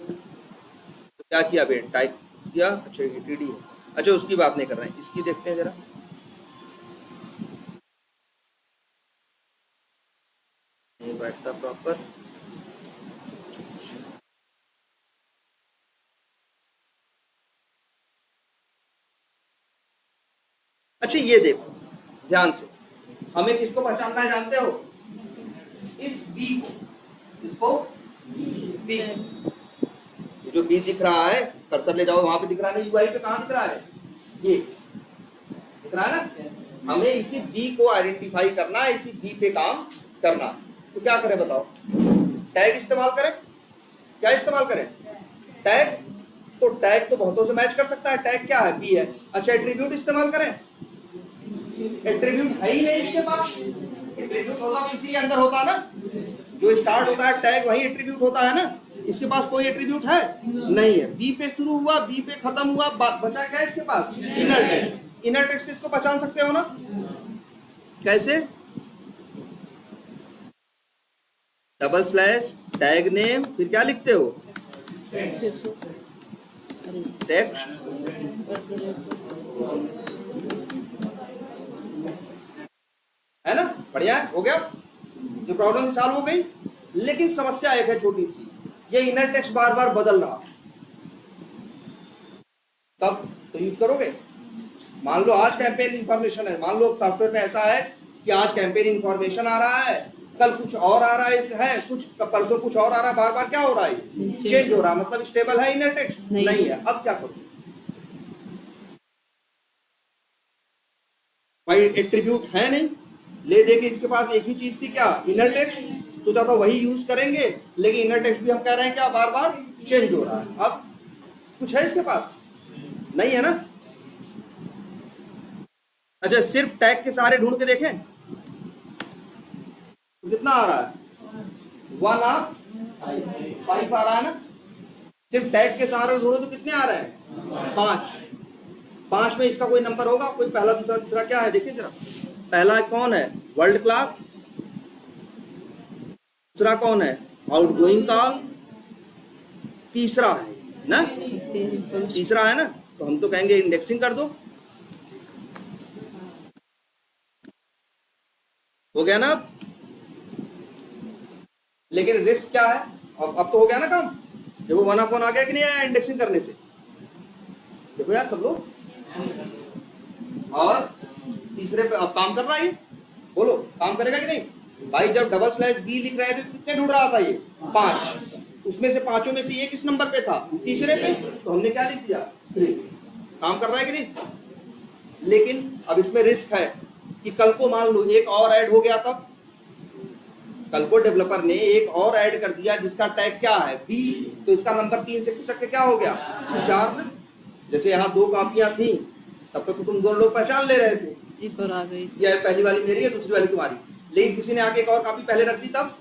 तो क्या किया, बे टाइप किया, अच्छा ये टीडी है, अच्छा उसकी बात नहीं कर रहे हैं, इसकी देखते हैं जरा। नहीं बैठता प्रॉपर। अच्छा ये देखो ध्यान से, हमें किसको पहचानना है जानते हो, इस बी को। इसको बी, जो बी दिख रहा है, कर्सर ले जाओ, वहां पे दिख रहा है, यूआई पे कहाँ दिख रहा है, ये दिख रहा है ना। हमें इसी बी को आइडेंटिफाई करना है, इसी बी पे काम करना। तो क्या करें बताओ, टैग इस्तेमाल करें, क्या इस्तेमाल करें, टैग। तो टैग तो बहुतों से मैच कर सकता है, टैग क्या है, बी है। अच्छा एट्रीब्यूट इस्तेमाल करें, एट्रीब्यूट है ही नहीं इसके पास। एट्रीब्यूट होता तो इसी के अंदर होता ना, जो स्टार्ट होता है टैग वही एट्रीब्यूट होता है ना। इसके पास कोई एट्रीब्यूट है नहीं है। बी पे शुरू हुआ, बी पे खत्म हुआ, बचा क्या इसके पास, इनर टेक्स्ट। इनर टेक्स्ट इसको पहचान सकते हो ना, कैसे? डबल स्लैश टैग नेम, फिर क्या लिखते हो? टेक्स्ट। है ना? बढ़िया है, हो गया, जो प्रॉब्लम सॉल्व हो गई। लेकिन समस्या एक है छोटी सी, ये इनर टेक्स्ट बार बार बदल रहा, तब तो यूज करोगे। मान लो आज कैंपेन इंफॉर्मेशन है, मान लो सॉफ्टवेयर में ऐसा है कि आज कैंपेन इंफॉर्मेशन आ रहा है, कल कुछ और आ रहा है, कुछ परसों कुछ और आ रहा है, बार बार क्या हो रहा है? चेंज हो रहा है। मतलब स्टेबल है इनर टेक्स्ट? नहीं है। अब क्या करो भाई, एट्रीब्यूट है नहीं, ले दे के इसके पास एक ही चीज थी, क्या? Inner text. सोचा था वही यूज करेंगे, लेकिन इनर टेक्स्ट भी हम कह रहे हैं क्या, बार बार चेंज हो रहा है। अब कुछ है इसके पास? नहीं है ना। अच्छा, सिर्फ टैग के सहारे ढूंढ के देखें तो कितना आ रहा है? 1 ऑफ 5 आ रहा है ना। सिर्फ टैग के सहारे ढूंढो तो कितने आ रहे हैं? 5। 5 में इसका कोई नंबर होगा? कोई पहला दूसरा तीसरा क्या है? देखिए जरा, पहला कौन है? World clock. दूसरा कौन है? Outgoing call. तीसरा है ना, तीसरा है ना, तो हम तो कहेंगे इंडेक्सिंग कर दो। हो गया ना। लेकिन रिस्क क्या है? अब तो हो गया ना काम। देखो 1 ऑफ 1 आ गया कि नहीं आया इंडेक्सिंग करने से? देखो यार सब लोग, और तीसरे पे अब काम कर रहा है ये, बोलो काम करेगा कि नहीं? भाई जब डबल स्लैश बी लिख रहे थे तो कितने ढूंढ रहा था ये? 5। उसमें से 5 में से ये किस नंबर पे था? तीसरे पे। तो हमने क्या लिख दिया? 3। काम कर रहा है कि नहीं? लेकिन अब इसमें रिस्क है कि कल को मान लो एक और ऐड हो गया, तब कल को डेवलपर ने एक और ऐड कर दिया जिसका टैग क्या है? बी, तो इसका नंबर 3 से खिसक के क्या हो गया? 4 ना। जैसे यहाँ 2 कॉपियां थी, तब तक तो तुम दोनों लोग पहचान ले रहे थे, एक और आ गई, ये पहली वाली मेरी है, दूसरी वाली तुम्हारी। लेकिन किसी ने आके एक और कॉपी पहले रख दी, तब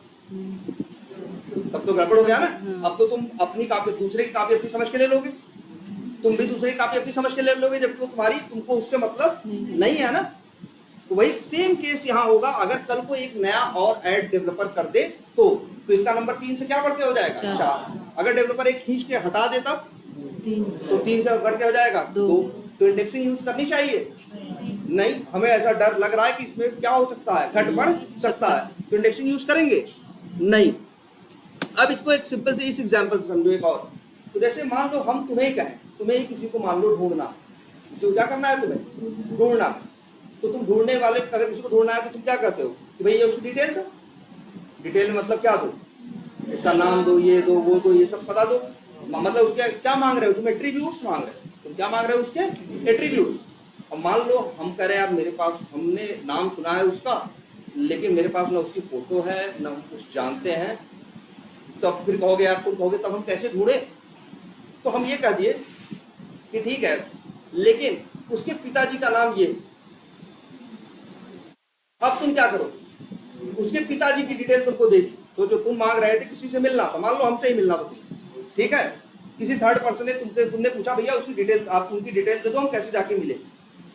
तो गड़बड़ हो गया ना। अब तो तुम अपनी कॉपी दूसरे की कॉपी अपनी समझ के ले लोगे, तुम भी दूसरे की कॉपी अपनी समझ के ले लोगे, जबकि वो तुम्हारी, तुमको उससे मतलब नहीं है ना। तो वही सेम केस यहाँ होगा। अगर कल को एक नया और ऐड डेवलपर कर दे तो इसका नंबर 3 से क्या बढ़ के हो जाएगा? 4। अगर डेवलपर एक खींच के हटा दे तब तो 3 से बढ़ के हो जाएगा 2। तो इंडेक्सिंग यूज करनी चाहिए? नहीं, हमें ऐसा डर लग रहा है कि इसमें क्या हो सकता है, घट बढ़ सकता है, तो इंडेक्सिंग यूज करेंगे नहीं। अब इसको एक सिंपल से इस एग्जांपल से समझो एक और। तो जैसे मान लो हम तुम्हें ही कहें, तुम्हें ही किसी को मान लो ढूंढना, किसी को क्या करना है? तुम्हें ढूंढना। तो तुम ढूंढने वाले, अगर किसी को ढूंढना है तो तुम क्या कहते हो कि भाई ये उसकी डिटेल दो। डिटेल में मतलब क्या दो? उसका नाम दो, ये दो, वो दो, ये सब पता दो। मतलब उसके क्या मांग रहे हो? तुम एट्रीब्यूट्स मांग रहे हो। तुम क्या मांग रहे हो? उसके एट्रीब्यूट्स। अब मान लो हम कह रहे हैं यार मेरे पास, हमने नाम सुना है उसका, लेकिन मेरे पास ना उसकी फोटो है ना हम कुछ जानते हैं। तब फिर कहोगे यार, तुम कहोगे तब हम कैसे ढूंढे? तो हम ये कह दिए कि ठीक है, लेकिन उसके पिताजी का नाम ये। अब तुम क्या करो? उसके पिताजी की डिटेल तुमको दे दी। सोचो तुम मांग रहे थे किसी से मिलना, तो मान लो हमसे ही मिलना तो ठीक है, किसी थर्ड पर्सन ने तुमने पूछा भैया उसकी डिटेल, आप उनकी डिटेल दे दो, हम कैसे जाके मिले?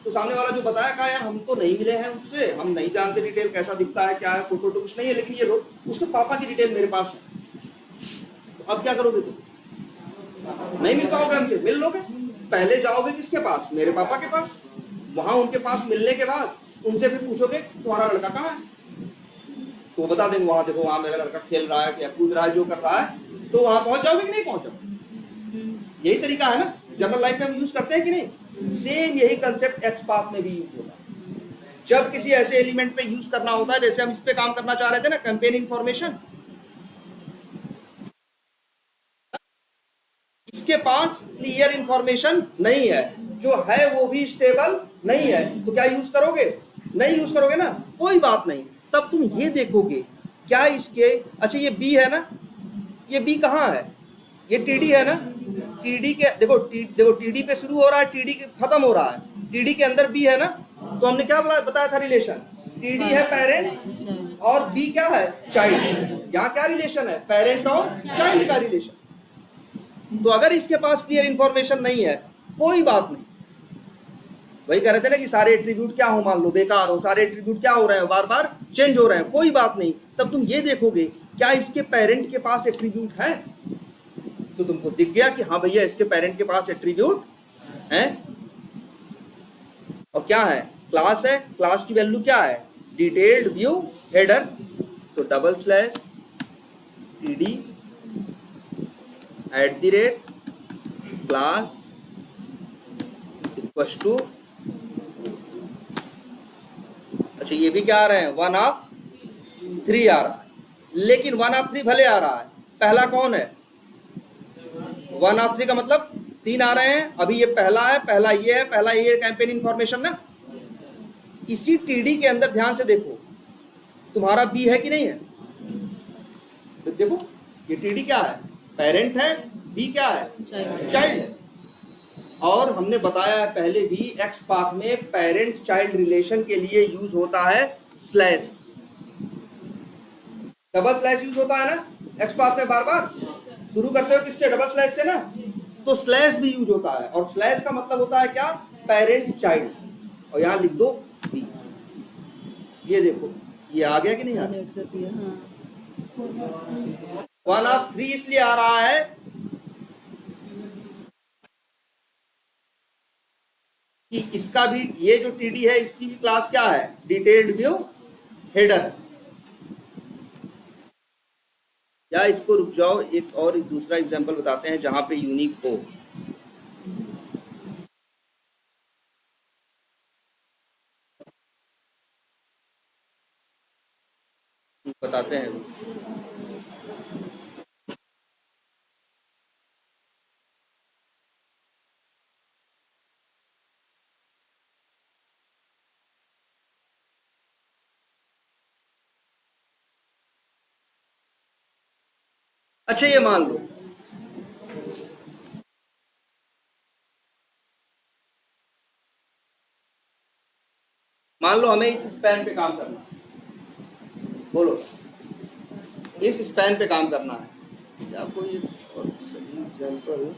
तो सामने वाला जो बताया, कहा यार हम तो नहीं मिले हैं उससे, हम नहीं जानते डिटेल कैसा दिखता है, क्या है, फोटो तो कुछ नहीं है, लेकिन ये लो उसके पापा की डिटेल मेरे पास है। तो अब क्या करोगे तुम? नहीं मिल पाओगे हमसे, मिल लोगे? पहले जाओगे किसके पास? मेरे पापा के पास। वहां उनके पास मिलने के बाद उनसे फिर पूछोगे तुम्हारा लड़का कहाँ है, तो बता देंगे वहां देखो वहां मेरा लड़का खेल रहा है, क्या कूद रहा है, जो कर रहा है। तो वहां पहुंच जाओगे कि नहीं पहुंचोगे? यही तरीका है ना, जनरल लाइफ में हम यूज करते हैं कि नहीं? सेम यही कंसेप्ट एक्स पाथ में भी यूज होता है। जब किसी ऐसे एलिमेंट पे यूज करना होता है, जैसे हम इस पे काम करना चाह रहे थे ना, कैंपेन इंफॉर्मेशन, इसके पास क्लियर इंफॉर्मेशन नहीं है, जो है वो भी स्टेबल नहीं है, तो क्या यूज करोगे? नहीं यूज करोगे ना, कोई बात नहीं। तब तुम ये देखोगे क्या इसके, अच्छा ये बी है ना, ये बी कहाँ है? ये टीडी है ना, टीडी के देखो टीडी पे शुरू हो रहा है, टीडी के खत्म हो रहा है, टीडी के अंदर बी है ना। तो हमने क्या बताया था रिलेशन? टीडी है पेरेंट और बी क्या है? चाइल्ड। यहाँ क्या रिलेशन है? पेरेंट और चाइल्ड का रिलेशन। तो अगर इसके पास क्लियर इंफॉर्मेशन नहीं है, कोई बात नहीं, वही कह रहे थे ना कि सारे एट्रीब्यूट क्या हो, मान लो बेकार हो, सारे एट्रीब्यूट क्या हो रहे हैं, बार बार चेंज हो रहे हैं, कोई बात नहीं। तब तुम ये देखोगे क्या इसके पेरेंट के पास एट्रीब्यूट है, तो तुमको दिख गया कि हाँ भैया इसके पेरेंट के पास एट्रीब्यूट है। और क्या है, क्लास है, क्लास की वैल्यू क्या है, डिटेल्ड व्यू हेडर, तो double slash TD @ class equals to, अच्छा ये भी क्या आ रहे हैं, 1 ऑफ 3 आ रहा है, लेकिन 1 ऑफ 3 भले आ रहा है, पहला कौन है, 1 ऑफ 3 का मतलब 3 आ रहे हैं, अभी ये पहला है, पहला ये है, पहला ये कैंपेन इंफॉर्मेशन ना। इसी टीडी के अंदर ध्यान से देखो तुम्हारा बी है कि नहीं है, तो देखो ये टीडी क्या है, पेरेंट है, बी क्या है, चाइल्ड है। और हमने बताया है पहले भी एक्सपाथ में पेरेंट चाइल्ड रिलेशन के लिए यूज होता है स्लैश, डबल स्लैश यूज होता है ना एक्सपाथ में, बार बार शुरू करते हो किससे, डबल स्लैश से ना, तो स्लैश भी यूज होता है। और स्लैश का मतलब होता है क्या, पेरेंट चाइल्ड, और यहाँ लिख दो बी। ये देखो ये आ गया कि नहीं आ गया, 1 ऑफ 3 इसलिए आ रहा है कि इसका भी, ये जो टीडी है इसकी भी क्लास क्या है, डिटेल्ड व्यू हेडर। या इसको रुक जाओ, एक और दूसरा एग्जांपल बताते हैं जहां पे यूनिक हो। बताते हैं, अच्छा ये मान लो हमें इस स्पैन पे काम करना है, बोलो इस स्पैन पे काम करना है, क्या कोई और सही एग्जांपल,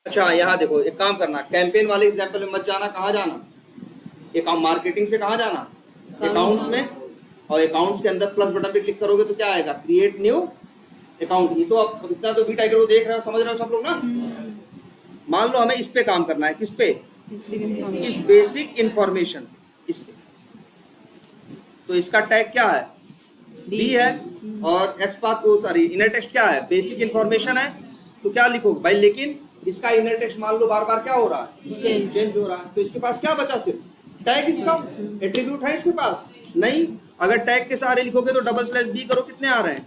अच्छा यहाँ देखो एक काम करना, कैंपेन वाले एग्जांपल में मत जाना, कहाँ जाना, अकाउंट मार्केटिंग से कहाँ जाना, अकाउंट्स में, और अकाउंट्स के अंदर प्लस बटन पे क्लिक करोगे तो क्या आएगा, क्रिएट न्यू अकाउंट। ये तो आप इतना तो बी टाइगर को देख रहे हो, समझ रहे हो सब लोग ना। मान लो हमें इस पे काम करना है, किस पे, इस बेसिक इंफॉर्मेशन, इस पे, तो इसका टैग क्या है, बी है, और एक्सपाथ को सॉरी इनर टेक्स्ट क्या है, बेसिक इंफॉर्मेशन है, तो क्या लिखोगे भाई, लेकिन इसका इनर टेक्स्ट मान लो बार बार क्या हो रहा है, चेंज हो रहा है, तो इसके पास क्या बचा, सिर्फ टैग, इसका एट्रीब्यूट है इसके पास नहीं। अगर टैग के सारे लिखोगे तो डबल स्लैश बी करो, कितने आ रहे हैं,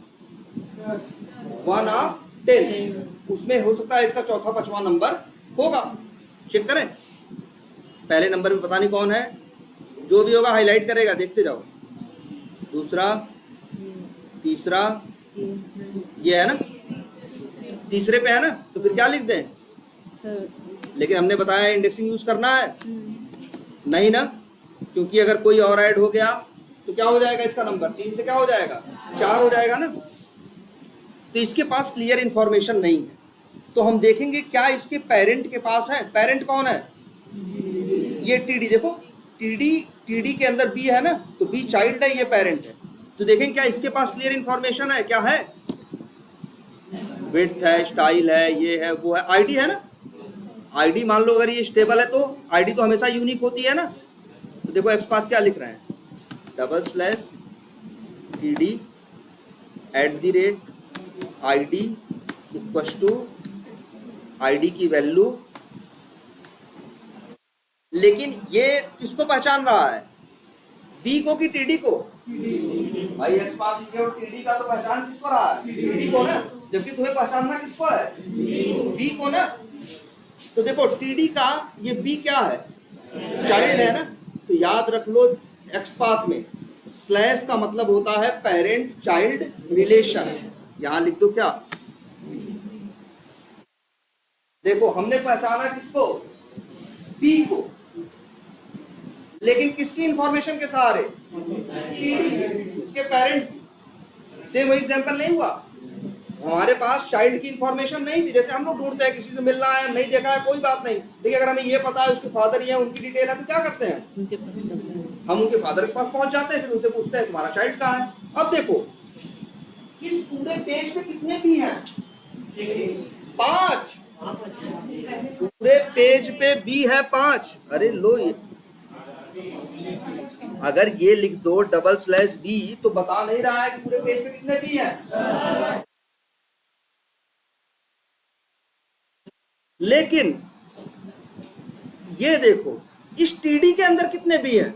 1 ऑफ 10, उसमें हो सकता है इसका चौथा 5वां नंबर होगा, चेक करें, पहले नंबर में पता नहीं कौन है, जो भी होगा हाईलाइट करेगा, देखते जाओ, दूसरा, तीसरा, ये है ना, तीसरे पे है ना, तो फिर क्या लिख दें, लेकिन हमने बताया इंडेक्सिंग यूज करना है नहीं ना, क्योंकि अगर कोई और ऐड हो गया तो क्या हो जाएगा, इसका नंबर 3 से क्या हो जाएगा, 4 हो जाएगा ना। तो इसके पास क्लियर इंफॉर्मेशन नहीं है, तो हम देखेंगे क्या इसके पेरेंट के पास है, पेरेंट कौन है, ये टीडी, देखो टीडी के अंदर बी है ना, तो बी चाइल्ड है, ये पेरेंट है, तो देखें क्या इसके पास क्लियर इंफॉर्मेशन है, क्या है, विड्थ है, स्टाइल है, ये है, वो है, आईडी है ना, आईडी मान लो अगर ये स्टेबल है तो आईडी तो हमेशा यूनिक होती है ना, तो देखो एक्सपाथ क्या लिख रहे हैं, double slash TD @ ID equals to ID की वैल्यू, लेकिन ये किसको पहचान रहा है, बी को कि टीडी को, भाई एक्सपाथ लिखे और टीडी का तो पहचान किसको रहा है, टीडी को ना, जबकि तुम्हें पहचानना किसको है, बी को ना। तो देखो टीडी का ये बी क्या है, चाइल्ड है ना, तो याद रख लो एक्स पाथ में स्लैश का मतलब होता है पेरेंट चाइल्ड रिलेशन। यहां लिख दो क्या, देखो हमने पहचाना किसको, पी को, लेकिन किसकी इंफॉर्मेशन के सहारे, पीडी की, उसके पेरेंट की। सेम एग्जांपल नहीं हुआ, हमारे पास चाइल्ड की इंफॉर्मेशन नहीं थी। जैसे हम लोग ढूंढते हैं, किसी से मिल रहा है, नहीं देखा है, कोई बात नहीं, लेकिन अगर हमें ये पता है उसके फादर ये है, उनकी डिटेल है, तो क्या करते हैं, उनके पास हम उनके फादर के पास पहुंच जाते हैं, फिर उनसे पूछते हैं तुम्हारा चाइल्ड कहाँ है। अब देखो इस पूरे पेज पे कितने भी हैं, 5, पूरे पेज पे बी है 5। अरे लो ये, अगर ये लिख दो /बी तो बता नहीं रहा है कि पूरे पेज पे कितने बी हैं। लेकिन ये देखो इस टीडी के अंदर कितने बी हैं,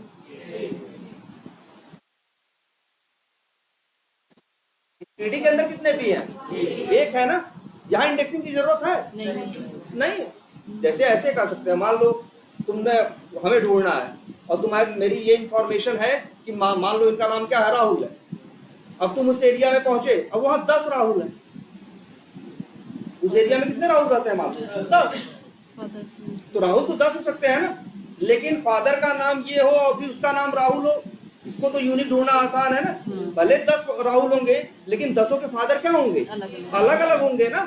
टीडी के अंदर कितने बी हैं, 1 है ना। यहाँ इंडेक्सिंग की जरूरत है नहीं। जैसे ऐसे कर सकते हैं, मान लो तुमने हमें ढूंढना है और तुम्हारी मेरी ये इंफॉर्मेशन है कि मान लो इनका नाम क्या है, राहुल है। अब तुम उस एरिया में पहुंचे, अब वहां 10 राहुल है। उस एरिया में कितने राहुल रहते हैं, मान लो 10, तो राहुल तो 10 हो सकते हैं ना। लेकिन फादर का नाम ये हो और भी उसका नाम राहुल हो, इसको तो यूनिक ढूंढना आसान है ना। भले 10 राहुल होंगे, लेकिन 10 के फादर क्या होंगे, अलग अलग होंगे ना।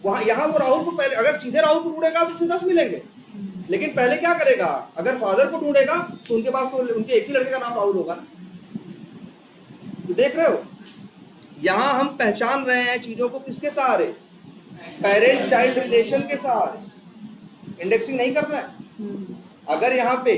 वहां यहाँ वो राहुल को पहले, अगर सीधे राहुल को ढूंढेगा तो उसे 10 मिलेंगे, लेकिन पहले क्या करेगा, अगर फादर को ढूंढेगा तो उनके पास तो उनके एक ही लड़के का नाम राहुल होगा ना। तो देख रहे हो, यहाँ हम पहचान रहे हैं चीजों को किसके सहारे, पेरेंट चाइल्ड रिलेशन के सहारे। इंडेक्सिंग नहीं करना है। अगर यहाँ पे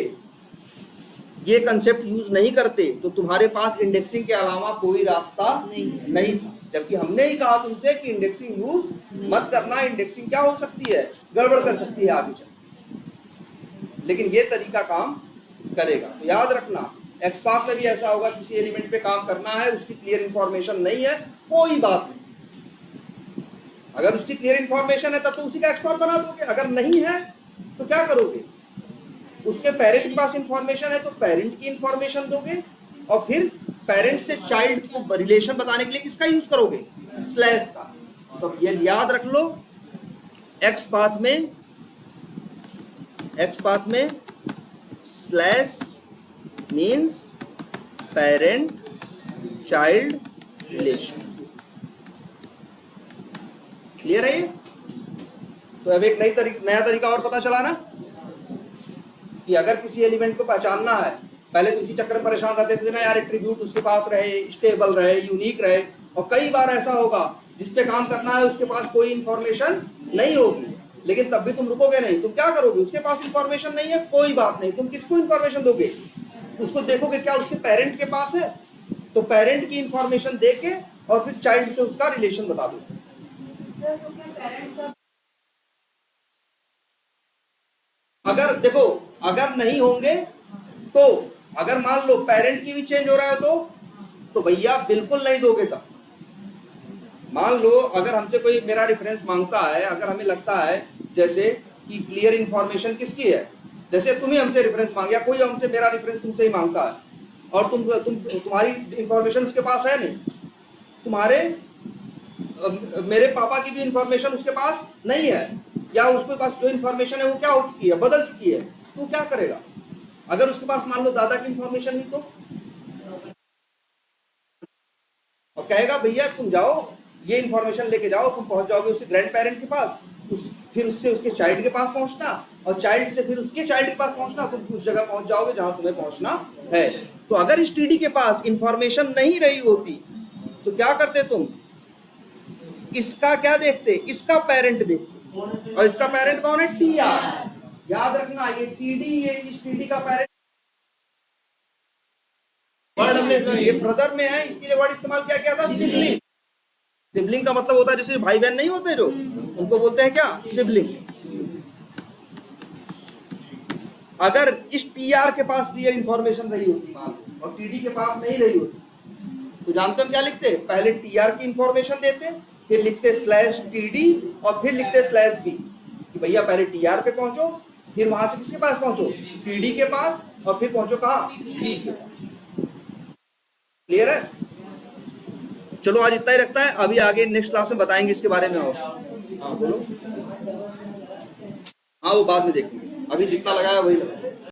ये कंसेप्ट यूज नहीं करते तो तुम्हारे पास इंडेक्सिंग के अलावा कोई रास्ता नहीं था। जबकि हमने ही कहा तुमसे कि इंडेक्सिंग यूज मत करना, इंडेक्सिंग क्या हो सकती है, गड़बड़ कर सकती है आगे चल, लेकिन ये तरीका काम करेगा। तो याद रखना एक्सपाथ में भी ऐसा होगा, किसी एलिमेंट पे काम करना है, उसकी क्लियर इंफॉर्मेशन नहीं है, कोई बात नहीं। अगर उसकी क्लियर इंफॉर्मेशन है तब तो उसी का एक्सपाथ बना दोगे, अगर नहीं है तो क्या करोगे, उसके पेरेंट के पास इंफॉर्मेशन है तो पेरेंट की इंफॉर्मेशन दोगे, और फिर पेरेंट से चाइल्ड को रिलेशन बताने के लिए किसका यूज करोगे, स्लैश का। तो ये याद रख लो, एक्स पाथ में slash means parent child relation. Clear है ये? तो अब एक नया तरीका और पता चला ना, कि अगर किसी एलिमेंट को पहचानना है, पहले तो इसी चक्कर में परेशान रहते थे ना यार, एट्रीब्यूट उसके पास रहे, स्टेबल रहे, यूनिक रहे, और कई बार ऐसा होगा जिस पे काम करना है उसके पास कोई इंफॉर्मेशन नहीं होगी, लेकिन तब भी तुम रुकोगे नहीं। तुम क्या करोगे, उसके पास इंफॉर्मेशन नहीं है, कोई बात नहीं, तुम किसको इंफॉर्मेशन दोगे, उसको देखोगे क्या उसके पेरेंट के पास है, तो पेरेंट की इंफॉर्मेशन देके और फिर चाइल्ड से उसका रिलेशन बता दो। अगर देखो, अगर नहीं होंगे तो, अगर मान लो पेरेंट की भी चेंज हो रहा है तो भैया बिल्कुल नहीं दोगे। तब मान लो अगर हमसे कोई मेरा रेफरेंस मांगता है, अगर हमें लगता है जैसे कि क्लियर इंफॉर्मेशन किसकी है, जैसे तुम ही हमसे रेफरेंस मांग, या कोई हमसे मेरा रेफरेंस तुमसे ही मांगता है, और तुम्हारी इंफॉर्मेशन उसके पास है नहीं, तुम्हारे मेरे पापा की भी इंफॉर्मेशन उसके पास नहीं है, या उसके पास जो इंफॉर्मेशन है वो क्या हो चुकी है, बदल चुकी है, तो क्या करेगा। अगर उसके पास मान लो दादा की इंफॉर्मेशन ही, तो और कहेगा भैया तुम जाओ ये इंफॉर्मेशन लेके जाओ, तुम पहुंच जाओगे उसके ग्रैंड पेरेंट के पास, फिर उससे उसके चाइल्ड के पास पहुंचना, और चाइल्ड से फिर उसके चाइल्ड के पास पहुंचना, तुम उस जगह पहुंच जाओगे जहां तुम्हें पहुंचना है। तो अगर इस टीडी के पास इंफॉर्मेशन नहीं रही होती तो क्या करते तुम, इसका क्या देखते, इसका पेरेंट देखते, और इसका पेरेंट कौन है, टी आर। याद रखना ये टीडी, ये इस टीडी का पेरेंट वर्ड हमने, ये ब्रदर में है, इसके लिए वर्ड इस्तेमाल किया था सिबलिंग। सिबलिंग का मतलब होता है जैसे भाई बहन नहीं होते जो, उनको बोलते हैं क्या, सिबलिंग। अगर इस टीआर के पास क्लियर इंफॉर्मेशन रही होती और टीडी के पास नहीं रही होती, तो जानते हम क्या लिखते, पहले टीआर की इंफॉर्मेशन देते, फिर लिखते स्लैश टीडी, और फिर लिखते स्लैश बी, कि भैया पहले टीआर पे पहुंचो, फिर वहां से किसके पास पहुंचो, PD के पास, और फिर पहुंचो कहाँ, B के पास। क्लियर है? चलो आज इतना ही रखता है, अभी आगे नेक्स्ट क्लास में बताएंगे इसके बारे में और। हाँ बोलो। हाँ वो बाद में देखेंगे, अभी जितना लगाया वही लगाया।